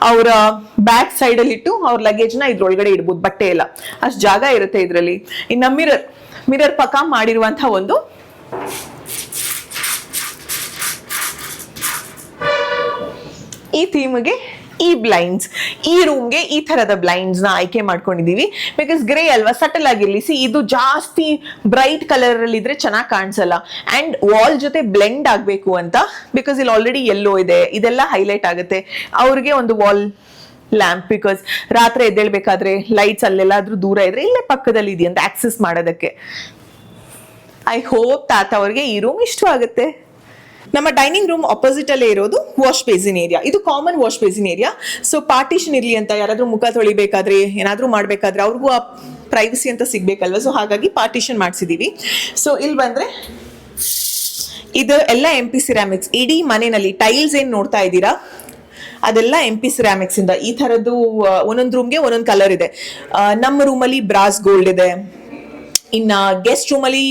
ಅವರ ಬ್ಯಾಕ್ ಸೈಡ್ ಅಲ್ಲಿ ಇಟ್ಟು ಅವ್ರ ಲಗೇಜ್ ನ ಇದ್ರೊಳಗಡೆ ಇಡ್ಬೋದು, ಬಟ್ಟೆ ಎಲ್ಲ ಅಷ್ಟು ಜಾಗ ಇರುತ್ತೆ ಇದ್ರಲ್ಲಿ. ಇನ್ನ ಮಿರರ್ ಪಕ್ಕ ಮಾಡಿರುವಂತಹ ಒಂದು ಈ ಥೀಮ್ಗೆ ಈ ಬ್ಲೈಂಡ್ಸ್, ಈ ರೂಮ್ಗೆ ಈ ತರದ ಬ್ಲೈಂಡ್ಸ್ ನ ಆಯ್ಕೆ ಮಾಡ್ಕೊಂಡಿದೀವಿ. ಬಿಕಾಸ್ ಗ್ರೇ ಅಲ್ವಾ, ಸಟಲ್ ಆಗಿರ್ಲಿ. ಸಿ ಇದು ಜಾಸ್ತಿ ಬ್ರೈಟ್ ಕಲರ್ ಅಲ್ಲಿ ಇದ್ರೆ ಚೆನ್ನಾಗಿ ಕಾಣಿಸಲ್ಲ, ಅಂಡ್ ವಾಲ್ ಜೊತೆ ಬ್ಲೆಂಡ್ ಆಗ್ಬೇಕು ಅಂತ. ಬಿಕಾಸ್ ಇಲ್ಲಿ ಆಲ್ರೆಡಿ ಯೆಲ್ಲೋ ಇದೆ, ಇದೆಲ್ಲ ಹೈಲೈಟ್ ಆಗುತ್ತೆ. ಅವ್ರಿಗೆ ಒಂದು ವಾಲ್ ಲ್ಯಾಂಪ್, ಬಿಕಾಸ್ ರಾತ್ರಿ ಎದ್ದೇಳ್ಬೇಕಾದ್ರೆ ಲೈಟ್ಸ್ ಅಲ್ಲೆಲ್ಲಾದ್ರೂ ದೂರ ಇದ್ರೆ ಇಲ್ಲೇ ಪಕ್ಕದಲ್ಲಿ ಇದೆಯಂತ ಆಕ್ಸೆಸ್ ಮಾಡೋದಕ್ಕೆ. ಐ ಹೋಪ್ ತಾತ ಅವ್ರಿಗೆ ಈ ರೂಮ್ ಇಷ್ಟವಾಗುತ್ತೆ. ನಮ್ಮ ಡೈನಿಂಗ್ ರೂಮ್ ಆಪೋಸಿಟ್ ಅಲ್ಲೇ ಇರೋದು ವಾಶ್ ಬೇಸಿನ್ ಏರಿಯಾ. ಇದು common wash basin area. So partition ಇರ್ಲಿ ಅಂತ, ಯಾರಾದ್ರೂ ಮುಖ ತೊಳಿಬೇಕಾದ್ರೆ ಏನಾದ್ರೂ ಮಾಡ್ಬೇಕಾದ್ರೆ ಅವ್ರಿಗೂ ಆ ಪ್ರೈವಸಿ ಅಂತ ಸಿಗ್ಬೇಕಲ್ವಾ. ಸೊ ಹಾಗಾಗಿ ಪಾರ್ಟಿಷನ್ ಮಾಡಿಸಿದೀವಿ. ಸೊ ಇಲ್ಲಿ ಬಂದ್ರೆ ಇದು ಎಲ್ಲ MP ಸಿರಾಮಿಕ್ಸ್. ಇಡೀ ಮನೆಯಲ್ಲಿ ಟೈಲ್ಸ್ ಏನ್ ನೋಡ್ತಾ ಇದ್ದೀರಾ ಅದೆಲ್ಲ MP ಸಿರಾಮಿಕ್ಸ್ ಇಂದ. ಈ ತರದ್ದು ಒಂದೊಂದು ರೂಮ್ಗೆ ಒಂದೊಂದು ಕಲರ್ ಇದೆ. ನಮ್ಮ ರೂಮಲ್ಲಿ ಬ್ರಾಸ್ ಗೋಲ್ಡ್ ಇದೆ, ಇನ್ನ ಗೆಸ್ಟ್ ರೂಮಲ್ಲಿ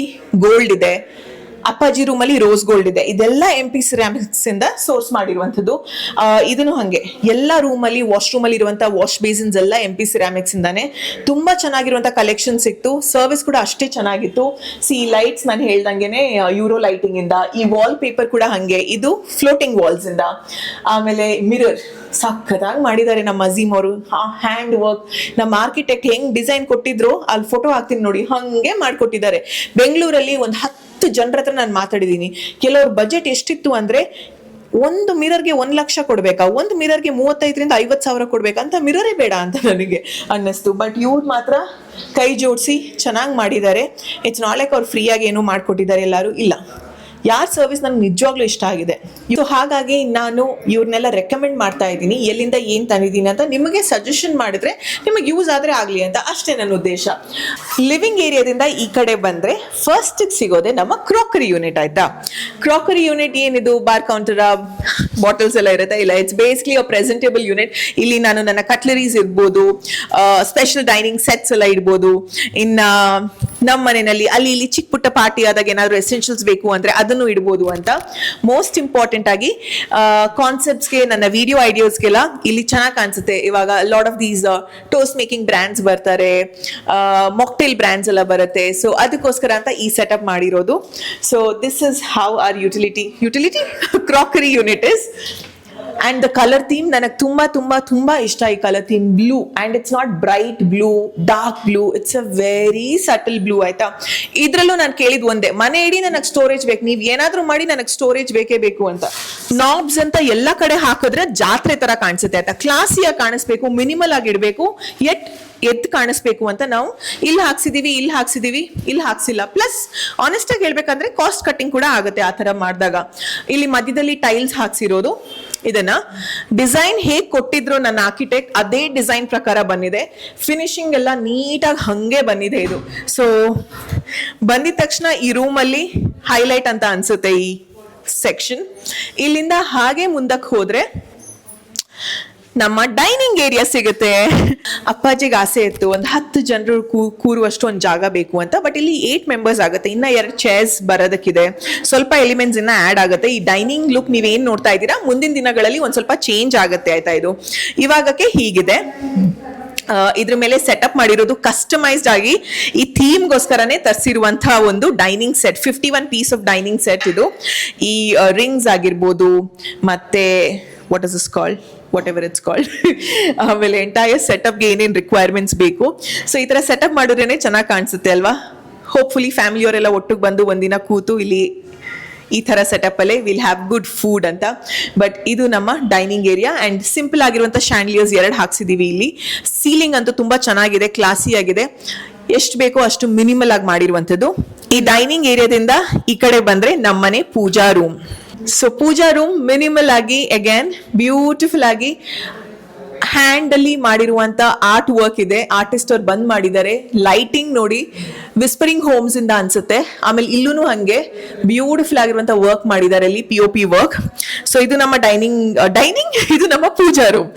ಗೋಲ್ಡ್ ಇದೆ, ಅಪ್ಪಾಜಿ ರೂಮಲ್ಲಿ ರೋಸ್ ಗೋಲ್ಡ್ ಇದೆ. ಇದೆಲ್ಲ MP ಸಿರಾಮಿಕ್ಸ್ ಇಂದ ಸೋರ್ಸ್ ಮಾಡಿರುವಂತದ್ದು. ಇದನ್ನು ಹಂಗೆ ಎಲ್ಲ ರೂಮಲ್ಲಿ, ವಾಶ್ರೂಮ್ ಅಲ್ಲಿ ಇರುವಂತ ವಾಶ್ ಬೇಸಿನ್ಸ್ ಎಲ್ಲ MP ಸಿರಾಮಿಕ್ಸ್ ಇಂದಾನೆ. ತುಂಬಾ ಚೆನ್ನಾಗಿರುವಂತ ಕಲೆಕ್ಷನ್ ಸಿಕ್ತು. ಸರ್ವಿಸ್ ಕೂಡ ಅಷ್ಟೇ ಚೆನ್ನಾಗಿತ್ತು. ಸಿ ಲೈಟ್ಸ್ ನಾನು ಹೇಳ್ದಂಗೆನೆ ಯೂರೋ ಲೈಟಿಂಗ್ ಇಂದ. ಈ ವಾಲ್ ಪೇಪರ್ ಕೂಡ ಹಂಗೆ, ಇದು ಫ್ಲೋಟಿಂಗ್ ವಾಲ್ಸ್ ಇಂದ. ಆಮೇಲೆ ಮಿರರ್ ಸಖತ್ತಾಗಿ ಮಾಡಿದ್ದಾರೆ ನಮ್ಮ ಅಜೀಮ್ ಅವರು. ಹ್ಯಾಂಡ್ ವರ್ಕ್, ನಮ್ಮ ಆರ್ಕಿಟೆಕ್ಟ್ ಹೆಂಗ್ ಡಿಸೈನ್ ಕೊಟ್ಟಿದ್ರು ಅಲ್ಲಿ ಫೋಟೋ ಹಾಕ್ತೀನಿ ನೋಡಿ, ಹಂಗೆ ಮಾಡ್ಕೊಟ್ಟಿದ್ದಾರೆ. ಬೆಂಗಳೂರಲ್ಲಿ ಒಂದು 10 ಜನರ ಹತ್ರ ನಾನು ಮಾತಾಡಿದೀನಿ. ಕೆಲವ್ರ ಬಜೆಟ್ ಎಷ್ಟಿತ್ತು ಅಂದ್ರೆ ಒಂದು ಮಿರರ್ಗೆ 1 ಲಕ್ಷ ಕೊಡ್ಬೇಕಾ, ಒಂದು ಮಿರರ್ಗೆ 35,000 ರಿಂದ 50,000 ಕೊಡ್ಬೇಕಂತ ಮಿರರೇ ಬೇಡ ಅಂತ ನನಗೆ ಅನ್ನಿಸ್ತು. ಬಟ್ ಇವ್ರು ಮಾತ್ರ ಕೈ ಜೋಡಿಸಿ ಚೆನ್ನಾಗಿ ಮಾಡಿದ್ದಾರೆ. ಇಟ್ಸ್ ನಾಟ್ ಲೈಕ್ ಅವ್ರು ಫ್ರೀಯಾಗಿ ಏನೋ ಮಾಡ್ಕೊಟ್ಟಿದ್ದಾರೆ ಎಲ್ಲರೂ, ಇಲ್ಲ. ಯಾರ ಸರ್ವಿಸ್ ನನಗೆ ನಿಜವಾಗ್ಲೂ ಇಷ್ಟ ಆಗಿದೆ. ಸೊ ಹಾಗಾಗಿ ನಾನು ಇವ್ರನ್ನೆಲ್ಲ ರೆಕಮೆಂಡ್ ಮಾಡ್ತಾ ಇದ್ದೀನಿ. ಎಲ್ಲಿಂದ ಏನು ತಂದಿದ್ದೀನಿ ಅಂತ ನಿಮಗೆ ಸಜೆಷನ್ ಮಾಡಿದ್ರೆ ನಿಮಗೆ ಯೂಸ್ ಆದರೆ ಆಗಲಿ ಅಂತ ಅಷ್ಟೇ ನನ್ನ ಉದ್ದೇಶ. ಲಿವಿಂಗ್ ಏರಿಯಾದಿಂದ ಈ ಕಡೆ ಬಂದರೆ ಫಸ್ಟ್ ಸಿಗೋದೆ ನಮ್ಮ ಕ್ರಾಕರಿ ಯೂನಿಟ್. ಆಯ್ತಾ, ಕ್ರಾಕರಿ ಯೂನಿಟ್ ಏನಿದು, ಬಾರ್ ಕೌಂಟರ್, ಬಾಟಲ್ಸ್ ಎಲ್ಲ ಇರುತ್ತೆ? ಇಲ್ಲ, it's basically a presentable unit. ಇಲ್ಲಿ ನಾನು ನನ್ನ ಕಟ್ಲರೀಸ್ ಇರ್ಬೋದು, ಸ್ಪೆಷಲ್ ಡೈನಿಂಗ್ ಸೆಟ್ಸ್ ಎಲ್ಲ ಇಡ್ಬೋದು. ಇನ್ನು ನಮ್ಮ ಮನೆಯಲ್ಲಿ ಅಲ್ಲಿ ಇಲ್ಲಿ ಚಿಕ್ಕ ಪುಟ್ಟ ಪಾರ್ಟಿ ಆದಾಗ ಏನಾದರೂ ಎಸೆನ್ಷಿಯಲ್ಸ್ ಬೇಕು ಅಂದ್ರೆ ಅದನ್ನು ಇಡ್ಬೋದು ಅಂತ. ಮೋಸ್ಟ್ ಇಂಪಾರ್ಟೆಂಟ್ ಆಗಿ ಕಾನ್ಸೆಪ್ಟ್ಸ್ಗೆ, ನನ್ನ ವಿಡಿಯೋ ಐಡಿಯಾಸ್ಗೆಲ್ಲ ಇಲ್ಲಿ ಚೆನ್ನಾಗಿ ಕಾಣಿಸುತ್ತೆ. ಇವಾಗ lot of these toast making brands ಬರ್ತಾರೆ, ಮಾಕ್ಟೇಲ್ ಬ್ರ್ಯಾಂಡ್ಸ್ ಎಲ್ಲ ಬರುತ್ತೆ. ಸೊ ಅದಕ್ಕೋಸ್ಕರ ಅಂತ ಈ ಸೆಟಪ್ ಮಾಡಿರೋದು. So this is how are utility crockery unit is. And the colour theme ನನಗೆ ತುಂಬಾ ತುಂಬಾ ತುಂಬಾ ಇಷ್ಟ. ಈ colour theme blue, and it's not bright blue, dark blue, it's a very subtle blue. ಆಯ್ತಾ, ಇದ್ರಲ್ಲೂ ನಾನು ಕೇಳಿದ್ ಒಂದೇ, ಮನೆ ಇಡೀ ನನಗೆ ಸ್ಟೋರೇಜ್ ಬೇಕು, ನೀವ್ ಏನಾದ್ರೂ ಮಾಡಿ ನನಗೆ ಸ್ಟೋರೇಜ್ ಬೇಕೇ ಬೇಕು ಅಂತ. ನಾಬ್ಸ್ ಅಂತ ಎಲ್ಲ ಕಡೆ ಹಾಕಿದ್ರೆ ಜಾತ್ರೆ ತರ ಕಾಣಿಸುತ್ತೆ. ಆಯ್ತಾ, ಕ್ಲಾಸಿಯಾಗಿ ಕಾಣಿಸ್ಬೇಕು, ಮಿನಿಮಲ್ ಆಗಿ ಇಡಬೇಕು, ಎದ್ದು ಕಾಣಿಸ್ಬೇಕು ಅಂತ ನಾವು ಇಲ್ಲಿ ಹಾಕ್ಸಿದೀವಿ, ಇಲ್ಲಿ ಹಾಕ್ಸಿಲ್ಲ. ಪ್ಲಸ್ ಆನೆಸ್ಟ್ ಆಗಿ ಹೇಳ್ಬೇಕಂದ್ರೆ ಕಾಸ್ಟ್ ಕಟ್ಟಿಂಗ್ ಕೂಡ ಆಗುತ್ತೆ ಆ ತರ ಮಾಡಿದಾಗ. ಇಲ್ಲಿ ಮಧ್ಯದಲ್ಲಿ ಟೈಲ್ಸ್ ಹಾಕ್ಸಿರೋದು, ಇದನ್ನ ಡಿಸೈನ್ ಹೇಗ್ ಕೊಟ್ಟಿದ್ರು ನನ್ನ ಆರ್ಕಿಟೆಕ್ಟ್ ಅದೇ ಡಿಸೈನ್ ಪ್ರಕಾರ ಬಂದಿದೆ. ಫಿನಿಶಿಂಗ್ ಎಲ್ಲ ನೀಟಾಗಿ ಹಂಗೆ ಬಂದಿದೆ ಇದು. ಸೊ ಬಂದಿದ ತಕ್ಷಣ ಈ ರೂಮ್ ಅಲ್ಲಿ ಹೈಲೈಟ್ ಅಂತ ಅನ್ಸುತ್ತೆ ಈ ಸೆಕ್ಷನ್. ಇಲ್ಲಿಂದ ಹಾಗೆ ಮುಂದಕ್ಕೆ ಹೋದ್ರೆ ನಮ್ಮ ಡೈನಿಂಗ್ ಏರಿಯಾ ಸಿಗುತ್ತೆ. ಅಪ್ಪಾಜಿಗೆ ಆಸೆ ಇತ್ತು ಒಂದು 10 ಜನರು ಕೂರುವಷ್ಟು ಒಂದು ಜಾಗ ಬೇಕು ಅಂತ, ಬಟ್ ಇಲ್ಲಿ 8 ಮೆಂಬರ್ಸ್ ಆಗುತ್ತೆ. ಇನ್ನ 2 ಚೇರ್ಸ್ ಬರೋದಕ್ಕಿದೆ, ಸ್ವಲ್ಪ ಎಲಿಮೆಂಟ್ಸ್ ಇನ್ನ ಆಡ್ ಆಗುತ್ತೆ. ಈ ಡೈನಿಂಗ್ ಲುಕ್ ನೀವೇನ್ ನೋಡ್ತಾ ಇದ್ದೀರಾ ಮುಂದಿನ ದಿನಗಳಲ್ಲಿ ಒಂದ್ ಸ್ವಲ್ಪ ಚೇಂಜ್ ಆಗುತ್ತೆ ಆಯ್ತಾ. ಇದು ಇವಾಗಕ್ಕೆ ಹೀಗಿದೆ. ಇದ್ರ ಮೇಲೆ ಸೆಟಪ್ ಮಾಡಿರೋದು ಕಸ್ಟಮೈಸ್ಡ್ ಆಗಿ ಈ ಥೀಮ್ಗೋಸ್ಕರನೇ ತರಿಸಿರುವಂತಹ ಒಂದು dining set, 51 piece of dining set. ಇದು ಈ ರಿಂಗ್ಸ್ ಆಗಿರ್ಬೋದು, ಮತ್ತೆ what is is called, whatever it's called, ಆಮೇಲೆ ಎಂಟೈರ್ ಸೆಟಪ್ಗೆ ಏನೇನು ರಿಕ್ವೈರ್ಮೆಂಟ್ಸ್ ಬೇಕು. ಸೊ ಈ ಥರ ಸೆಟಪ್ ಮಾಡಿದ್ರೇನೆ ಚೆನ್ನಾಗಿ ಕಾಣಿಸುತ್ತೆ ಅಲ್ವಾ. ಹೋಪ್ಫುಲಿ ಫ್ಯಾಮಿಲಿಯವರೆಲ್ಲ ಒಟ್ಟಿಗೆ ಬಂದು ಒಂದಿನ ಕೂತು ಇಲ್ಲಿ ಈ ಥರ ಸೆಟಪ್ ಅಲ್ಲೇ ವಿಲ್ ಹ್ಯಾವ್ ಗುಡ್ ಫುಡ್ ಅಂತ. ಬಟ್ ಇದು ನಮ್ಮ ಡೈನಿಂಗ್ ಏರಿಯಾ ಅಂಡ್ ಸಿಂಪಲ್ ಆಗಿರುವಂಥ ಶ್ಯಾಂಡ್ಲಿಯರ್ಸ್ 2 ಹಾಕ್ಸಿದೀವಿ ಇಲ್ಲಿ. ಸೀಲಿಂಗ್ ಅಂತೂ ತುಂಬಾ ಚೆನ್ನಾಗಿದೆ, ಕ್ಲಾಸಿ ಆಗಿದೆ. ಎಷ್ಟು ಬೇಕೋ ಅಷ್ಟು ಮಿನಿಮಲ್ ಆಗಿ ಮಾಡಿರುವಂಥದ್ದು. ಈ ಡೈನಿಂಗ್ ಏರಿಯಾದಿಂದ ಈ ಕಡೆ ಬಂದ್ರೆ ನಮ್ಮನೆ ಪೂಜಾ ರೂಮ್. ಸೊ ಪೂಜಾ ರೂಮ್ ಮಿನಿಮಲ್ ಆಗಿ ಅಗೇನ್ ಬ್ಯೂಟಿಫುಲ್ ಆಗಿ ಹ್ಯಾಂಡ್ ಅಲ್ಲಿ ಮಾಡಿರುವಂತ ಆರ್ಟ್ ವರ್ಕ್ ಇದೆ. ಆರ್ಟಿಸ್ಟ್ ಅವ್ರು ಬಂದ್ ಮಾಡಿದ್ದಾರೆ. ಲೈಟಿಂಗ್ ನೋಡಿ ವಿಸ್ಪರಿಂಗ್ ಹೋಮ್ಸ್ ಇಂದ ಅನ್ಸುತ್ತೆ. ಆಮೇಲೆ ಇಲ್ಲೂ ಹಂಗೆ ಬ್ಯೂಟಿಫುಲ್ ಆಗಿರುವಂತ ವರ್ಕ್ ಮಾಡಿದ್ದಾರೆ ಅಲ್ಲಿ, POP ವರ್ಕ್. ಸೊ ಇದು ನಮ್ಮ ಡೈನಿಂಗ್ ಇದು ನಮ್ಮ ಪೂಜಾ ರೂಮ್.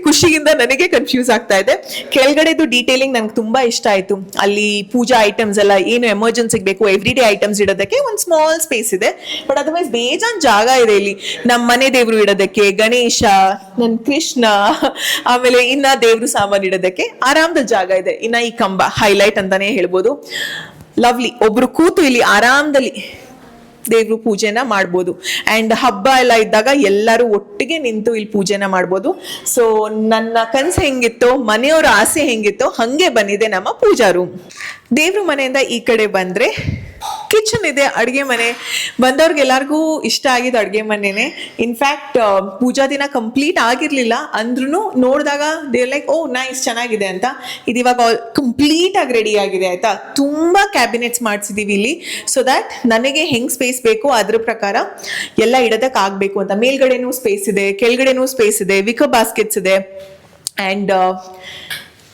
ಖುಷಿಯಿಂದ ನನಗೆ ಕನ್ಫ್ಯೂಸ್ ಆಗ್ತಾ ಇದೆ. ಕೆಳಗಡೆದು ಡೀಟೇಲಿಂಗ್ ನಂಗೆ ತುಂಬಾ ಇಷ್ಟ ಆಯ್ತು. ಅಲ್ಲಿ ಪೂಜಾ ಐಟಮ್ಸ್ ಎಲ್ಲ ಏನು ಎಮರ್ಜೆನ್ಸಿಗೆ ಬೇಕು ಎವ್ರಿ ಡೇ ಐಟಮ್ಸ್ ಇಡೋದಕ್ಕೆ ಒಂದು ಸ್ಮಾಲ್ ಸ್ಪೇಸ್ ಇದೆ. ಬಟ್ ಅದರ್ವೈಸ್ ಬೇಜಾನ್ ಜಾಗ ಇದೆ ಇಲ್ಲಿ. ನಮ್ಮ ಮನೆ ದೇವ್ರು ಇಡೋದಕ್ಕೆ, ಗಣೇಶ, ನನ್ ಕೃಷ್ಣ, ಆಮೇಲೆ ಇನ್ನ ದೇವ್ರು ಸಾಮಾನು ಇಡೋದಕ್ಕೆ ಆರಾಮದ ಜಾಗ ಇದೆ. ಇನ್ನ ಈ ಕಂಬ ಹೈಲೈಟ್ ಅಂತಾನೆ ಹೇಳ್ಬೋದು. ಲವ್ಲಿ, ಒಬ್ರು ಕೂತು ಇಲ್ಲಿ ಆರಾಮದಲ್ಲಿ ದೇವ್ರು ಪೂಜೆನ ಮಾಡ್ಬೋದು. ಅಂಡ್ ಹಬ್ಬ ಎಲ್ಲ ಇದ್ದಾಗ ಎಲ್ಲರೂ ಒಟ್ಟಿಗೆ ನಿಂತು ಇಲ್ಲಿ ಪೂಜೆನ ಮಾಡ್ಬೋದು. ಸೊ ನನ್ನ ಕನ್ಸು ಹೆಂಗಿತ್ತೋ, ಮನೆಯವರ ಆಸೆ ಹೆಂಗಿತ್ತೋ ಹಂಗೆ ಬಂದಿದೆ ನಮ್ಮ ಪೂಜಾ ರೂಮ್. ದೇವ್ರ ಮನೆಯಿಂದ ಈ ಕಡೆ ಬಂದ್ರೆ ಕಿಚನ್ ಇದೆ, ಅಡುಗೆ ಮನೆ. ಬಂದವ್ರಿಗೆಲ್ಲರಿಗೂ ಇಷ್ಟ ಆಗಿದ್ದು ಅಡುಗೆ ಮನೆನೇ. ಇನ್ಫ್ಯಾಕ್ಟ್ ಪೂಜಾ ದಿನ ಕಂಪ್ಲೀಟ್ ಆಗಿರ್ಲಿಲ್ಲ ಅಂದ್ರೂ ನೋಡಿದಾಗ ದೇ ಲೈಕ್ ಓ ನೈಸ್, ಚೆನ್ನಾಗಿದೆ ಅಂತ. ಇದು ಇವಾಗ ಕಂಪ್ಲೀಟ್ ಆಗಿ ರೆಡಿ ಆಗಿದೆ ಆಯ್ತಾ. ತುಂಬಾ ಕ್ಯಾಬಿನೆಟ್ಸ್ ಮಾಡಿಸಿದೀವಿ ಇಲ್ಲಿ, ಸೊ ದಟ್ ನನಗೆ ಹೆಂಗ್ ಸ್ಪೇಸ್ ಬೇಕೋ ಅದ್ರ ಪ್ರಕಾರ ಎಲ್ಲ ಇಡೋದಕ್ಕೆ ಆಗ್ಬೇಕು ಅಂತ. ಮೇಲ್ಗಡೆನೂ ಸ್ಪೇಸ್ ಇದೆ, ಕೆಳಗಡೆನೂ ಸ್ಪೇಸ್ ಇದೆ, ವಿಕರ್ ಬಾಸ್ಕೆಟ್ಸ್ ಇದೆ ಅಂಡ್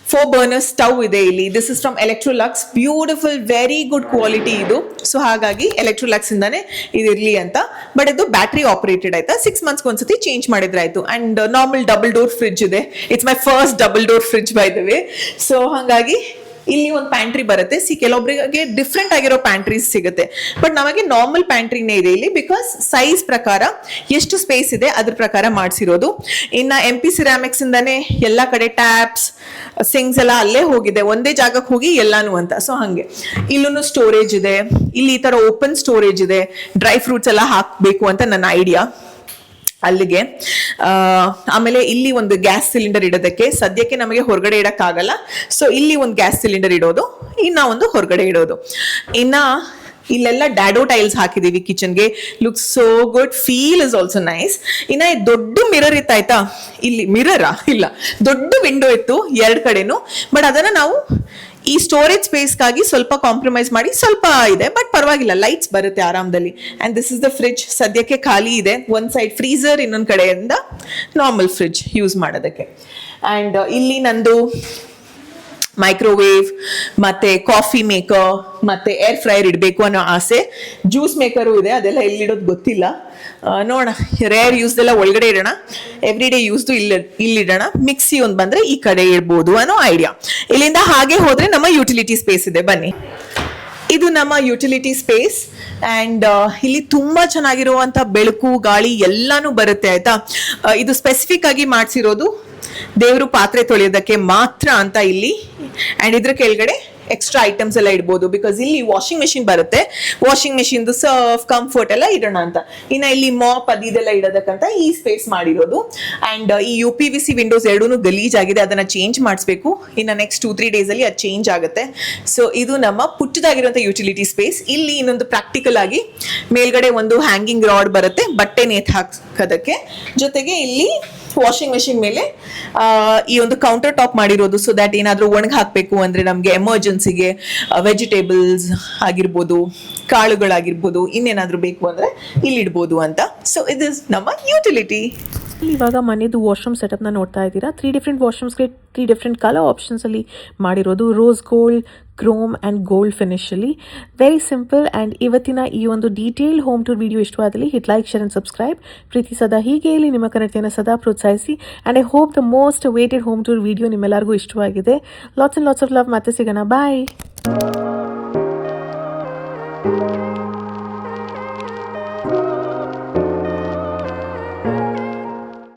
4 burner ಸ್ಟವ್ ಇದೆ ಇಲ್ಲಿ. This is from Electrolux, beautiful very good quality ಇದು. ಸೊ ಹಾಗಾಗಿ ಎಲೆಕ್ಟ್ರೋಲಕ್ಸ್ ಇಂದಾನೆ ಇದಿರ್ಲಿ ಅಂತ. ಬಟ್ ಇದು ಬ್ಯಾಟ್ರಿ ಆಪರೇಟೆಡ್ ಆಯ್ತಾ. 6 months ಒಂದ್ಸತಿ ಚೇಂಜ್ ಮಾಡಿದ್ರೆ ಆಯ್ತು. And normal double door fridge ಇದೆ. It's my first double door fridge by the way. So ಹಾಗಾಗಿ ಇಲ್ಲಿ ಒಂದು ಪ್ಯಾಂಟ್ರಿ ಬರುತ್ತೆ. ಕೆಲವೊಬ್ಬರಿಗೆ ಡಿಫ್ರೆಂಟ್ ಆಗಿರೋ ಪ್ಯಾಂಟ್ರೀಸ್ ಸಿಗುತ್ತೆ, ಬಟ್ ನಮಗೆ ನಾರ್ಮಲ್ ಪ್ಯಾಂಟ್ರಿನೇ ಇದೆ ಇಲ್ಲಿ. ಬಿಕಾಸ್ ಸೈಜ್ ಪ್ರಕಾರ ಎಷ್ಟು ಸ್ಪೇಸ್ ಇದೆ ಅದ್ರ ಪ್ರಕಾರ ಮಾಡಿಸಿರೋದು. ಇನ್ನ MP ಸಿರಾಮಿಕ್ಸ್ ಇಂದಾನೆ ಎಲ್ಲ ಕಡೆ ಟ್ಯಾಪ್ಸ್, ಸಿಂಕ್ಸ್ ಎಲ್ಲ ಅಲ್ಲೇ ಹೋಗಿದೆ, ಒಂದೇ ಜಾಗಕ್ಕೆ ಹೋಗಿ ಎಲ್ಲಾನು ಅಂತ. ಸೊ ಹಂಗೆ ಇಲ್ಲೂ ಸ್ಟೋರೇಜ್ ಇದೆ. ಇಲ್ಲಿ ಈ ತರ ಓಪನ್ ಸ್ಟೋರೇಜ್ ಇದೆ. ಡ್ರೈ ಫ್ರೂಟ್ಸ್ ಎಲ್ಲ ಹಾಕ್ಬೇಕು ಅಂತ ನನ್ನ ಐಡಿಯಾ ಅಲ್ಲಿಗೆ. ಆಮೇಲೆ ಇಲ್ಲಿ ಒಂದು ಗ್ಯಾಸ್ ಸಿಲಿಂಡರ್ ಇಡೋದಕ್ಕೆ, ಸದ್ಯಕ್ಕೆ ನಮಗೆ ಹೊರಗಡೆ ಇಡಕ್ಕಾಗಲ್ಲ. ಸೊ ಇಲ್ಲಿ ಒಂದು ಗ್ಯಾಸ್ ಸಿಲಿಂಡರ್ ಇಡೋದು, ಇನ್ನ ಒಂದು ಹೊರಗಡೆ ಇಡೋದು. ಇನ್ನ ಇಲ್ಲೆಲ್ಲ ಡ್ಯಾಡೋ ಟೈಲ್ಸ್ ಹಾಕಿದೀವಿ ಕಿಚನ್ಗೆ. Look so good, feel is also nice. ಇನ್ನ ದೊಡ್ಡ ಮಿರರ್ ಇತ್ತಾಯ್ತಾ. ಇಲ್ಲಿ ಮಿರರಾ ಇಲ್ಲ, ದೊಡ್ಡ ವಿಂಡೋ ಇತ್ತು 2 ಕಡೆನೂ. ಬಟ್ ಅದನ್ನ ನಾವು ಈ ಸ್ಟೋರೇಜ್ ಸ್ಪೇಸ್ಗಾಗಿ ಸ್ವಲ್ಪ ಕಾಂಪ್ರಮೈಸ್ ಮಾಡಿ ಸ್ವಲ್ಪ ಇದೆ, ಬಟ್ ಪರವಾಗಿಲ್ಲ, ಲೈಟ್ಸ್ ಬರುತ್ತೆ ಆರಾಮದಲ್ಲಿ. And this is the fridge, ಸದ್ಯಕ್ಕೆ ಖಾಲಿ ಇದೆ. ಒಂದ್ ಸೈಡ್ ಫ್ರೀಸರ್, ಇನ್ನೊಂದ್ ಕಡೆಯಿಂದ ನಾರ್ಮಲ್ ಫ್ರಿಡ್ಜ್ ಯೂಸ್ ಮಾಡೋದಕ್ಕೆ. ಅಂಡ್ ಇಲ್ಲಿ ನಂದು ಮೈಕ್ರೋವೇವ್ ಮತ್ತೆ ಕಾಫಿ ಮೇಕರ್ ಮತ್ತೆ ಏರ್ ಫ್ರೈಯರ್ ಇಡಬೇಕು ಅನ್ನೋ ಆಸೆ. ಜ್ಯೂಸ್ ಮೇಕರು ಇದೆ, ಅದೆಲ್ಲ ಎಲ್ಲಿಡೋದು ಗೊತ್ತಿಲ್ಲ. ನೋಡೋಣ, ರೇರ್ ಯೂಸ್ ಎಲ್ಲ ಒಳಗಡೆ ಇಡೋಣ, ಎವ್ರಿ ಡೇ ಯೂಸ್ದು ಇಲ್ಲಿಡೋಣ. ಮಿಕ್ಸಿ ಒಂದು ಬಂದ್ರೆ ಈ ಕಡೆ ಇಡ್ಬೋದು ಅನ್ನೋ ಐಡಿಯಾ. ಇಲ್ಲಿಂದ ಹಾಗೆ ಹೋದ್ರೆ ನಮ್ಮ ಯುಟಿಲಿಟಿ ಸ್ಪೇಸ್ ಇದೆ, ಬನ್ನಿ. ಇದು ನಮ್ಮ ಯುಟಿಲಿಟಿ ಸ್ಪೇಸ್. ಅಂಡ್ ಇಲ್ಲಿ ತುಂಬಾ ಚೆನ್ನಾಗಿರುವಂತ ಬೆಳಕು, ಗಾಳಿ ಎಲ್ಲಾನು ಬರುತ್ತೆ ಆಯ್ತಾ. ಇದು ಸ್ಪೆಸಿಫಿಕ್ ಆಗಿ ಮಾಡಿಸಿರೋದು ದೇವರು ಪಾತ್ರೆ ತೊಳೆಯೋದಕ್ಕೆ ಮಾತ್ರ ಅಂತ ಇಲ್ಲಿ. ಅಂಡ್ ಇದ್ರ ಕೆಳಗಡೆ ಎಕ್ಸ್ಟ್ರಾ ಐಟಮ್ಸ್ ಎಲ್ಲ ಇಡ್ಬೋದು. ಬಿಕಾಸ್ ಇಲ್ಲಿ ವಾಷಿಂಗ್ ಮೆಷಿನ್ ಬರುತ್ತೆ, ವಾಷಿಂಗ್ ಮೆಷಿನ್ ಸರ್ಫ್, ಕಂಫರ್ಟ್ ಎಲ್ಲ ಇಡೋಣ ಅಂತ. ಇನ್ನ ಇಲ್ಲಿ ಮಾಪ್ ಅದೆಲ್ಲ ಇಡೋದಕ್ಕಂತ ಈ ಸ್ಪೇಸ್ ಮಾಡಿರೋದು. ಅಂಡ್ ಈ UPVC ವಿಂಡೋಸ್ 2 ಗಲೀಜ್ ಆಗಿದೆ, ಅದನ್ನ ಚೇಂಜ್ ಮಾಡಿಸ್ಬೇಕು. ಇನ್ನ ನೆಕ್ಸ್ಟ್ 2-3 ಡೇಸ್ ಅಲ್ಲಿ ಅದು ಚೇಂಜ್ ಆಗುತ್ತೆ. ಸೊ ಇದು ನಮ್ಮ ಪುಟ್ಟದಾಗಿರುವಂತ ಯುಟಿಲಿಟಿ ಸ್ಪೇಸ್. ಇಲ್ಲಿ ಇನ್ನೊಂದು ಪ್ರಾಕ್ಟಿಕಲ್ ಆಗಿ ಮೇಲ್ಗಡೆ ಒಂದು ಹ್ಯಾಂಗಿಂಗ್ ರಾಡ್ ಬರುತ್ತೆ ಬಟ್ಟೆ ನೇತ್ ಹಾಕೋದಕ್ಕೆ. ಜೊತೆಗೆ ಇಲ್ಲಿ ವಾಷಿಂಗ್ ಮೆಷಿನ್ ಮೇಲೆ ಈ ಒಂದು ಕೌಂಟರ್ ಟಾಪ್ ಮಾಡಿರೋದು. ಸೊ ದಟ್ ಏನಾದ್ರೂ ಒಣಗಿ ಹಾಕ್ಬೇಕು ಅಂದ್ರೆ ನಮ್ಗೆ ಎಮರ್ಜೆನ್ಸಿಗೆ ವೆಜಿಟೇಬಲ್ಸ್ ಆಗಿರ್ಬೋದು, ಕಾಳುಗಳಾಗಿರ್ಬೋದು, ಇನ್ನೇನಾದ್ರೂ ಬೇಕು ಅಂದ್ರೆ ಇಲ್ಲಿ ಇಡ್ಬೋದು ಅಂತ. ಸೊ ಇದು ನಮ್ಮ ಯುಟಿಲಿಟಿ. ಇವಾಗ ಮನೆಯದು ವಾಶ್ರೂಮ್ ಸೆಟಪ್ನ ನೋಡ್ತಾ ಇದ್ದೀರಾ. 3 ಡಿಫ್ರೆಂಟ್ ವಾಶ್ರೂಮ್ಸ್ಗೆ 3 ಡಿಫ್ರೆಂಟ್ ಕಲರ್ ಆಪ್ಷನ್ಸಲ್ಲಿ ಮಾಡಿರೋದು. Rose gold, chrome and gold ಫಿನಿಶಲ್ಲಿ. Very simple. ಆ್ಯಂಡ್ ಇವತ್ತಿನ ಈ ಒಂದು ಡೀಟೇಲ್ ಹೋಮ್ ಟೂರ್ ವಿಡಿಯೋ ಇಷ್ಟವಾದಲ್ಲಿ hit like, share and subscribe. ಪ್ರೀತಿ ಸದಾ ಹೀಗೆ ಇಲ್ಲಿ ನಿಮ್ಮ ಕನ್ನಡತೆಯನ್ನು ಸದಾ ಪ್ರೋತ್ಸಾಹಿಸಿ. And I hope the most waited home tour video ನಿಮ್ಮೆಲ್ಲರಿಗೂ ಇಷ್ಟವಾಗಿದೆ. Lots of love. ಮತ್ತೆ ಸಿಗೋಣ. ಬಾಯ್.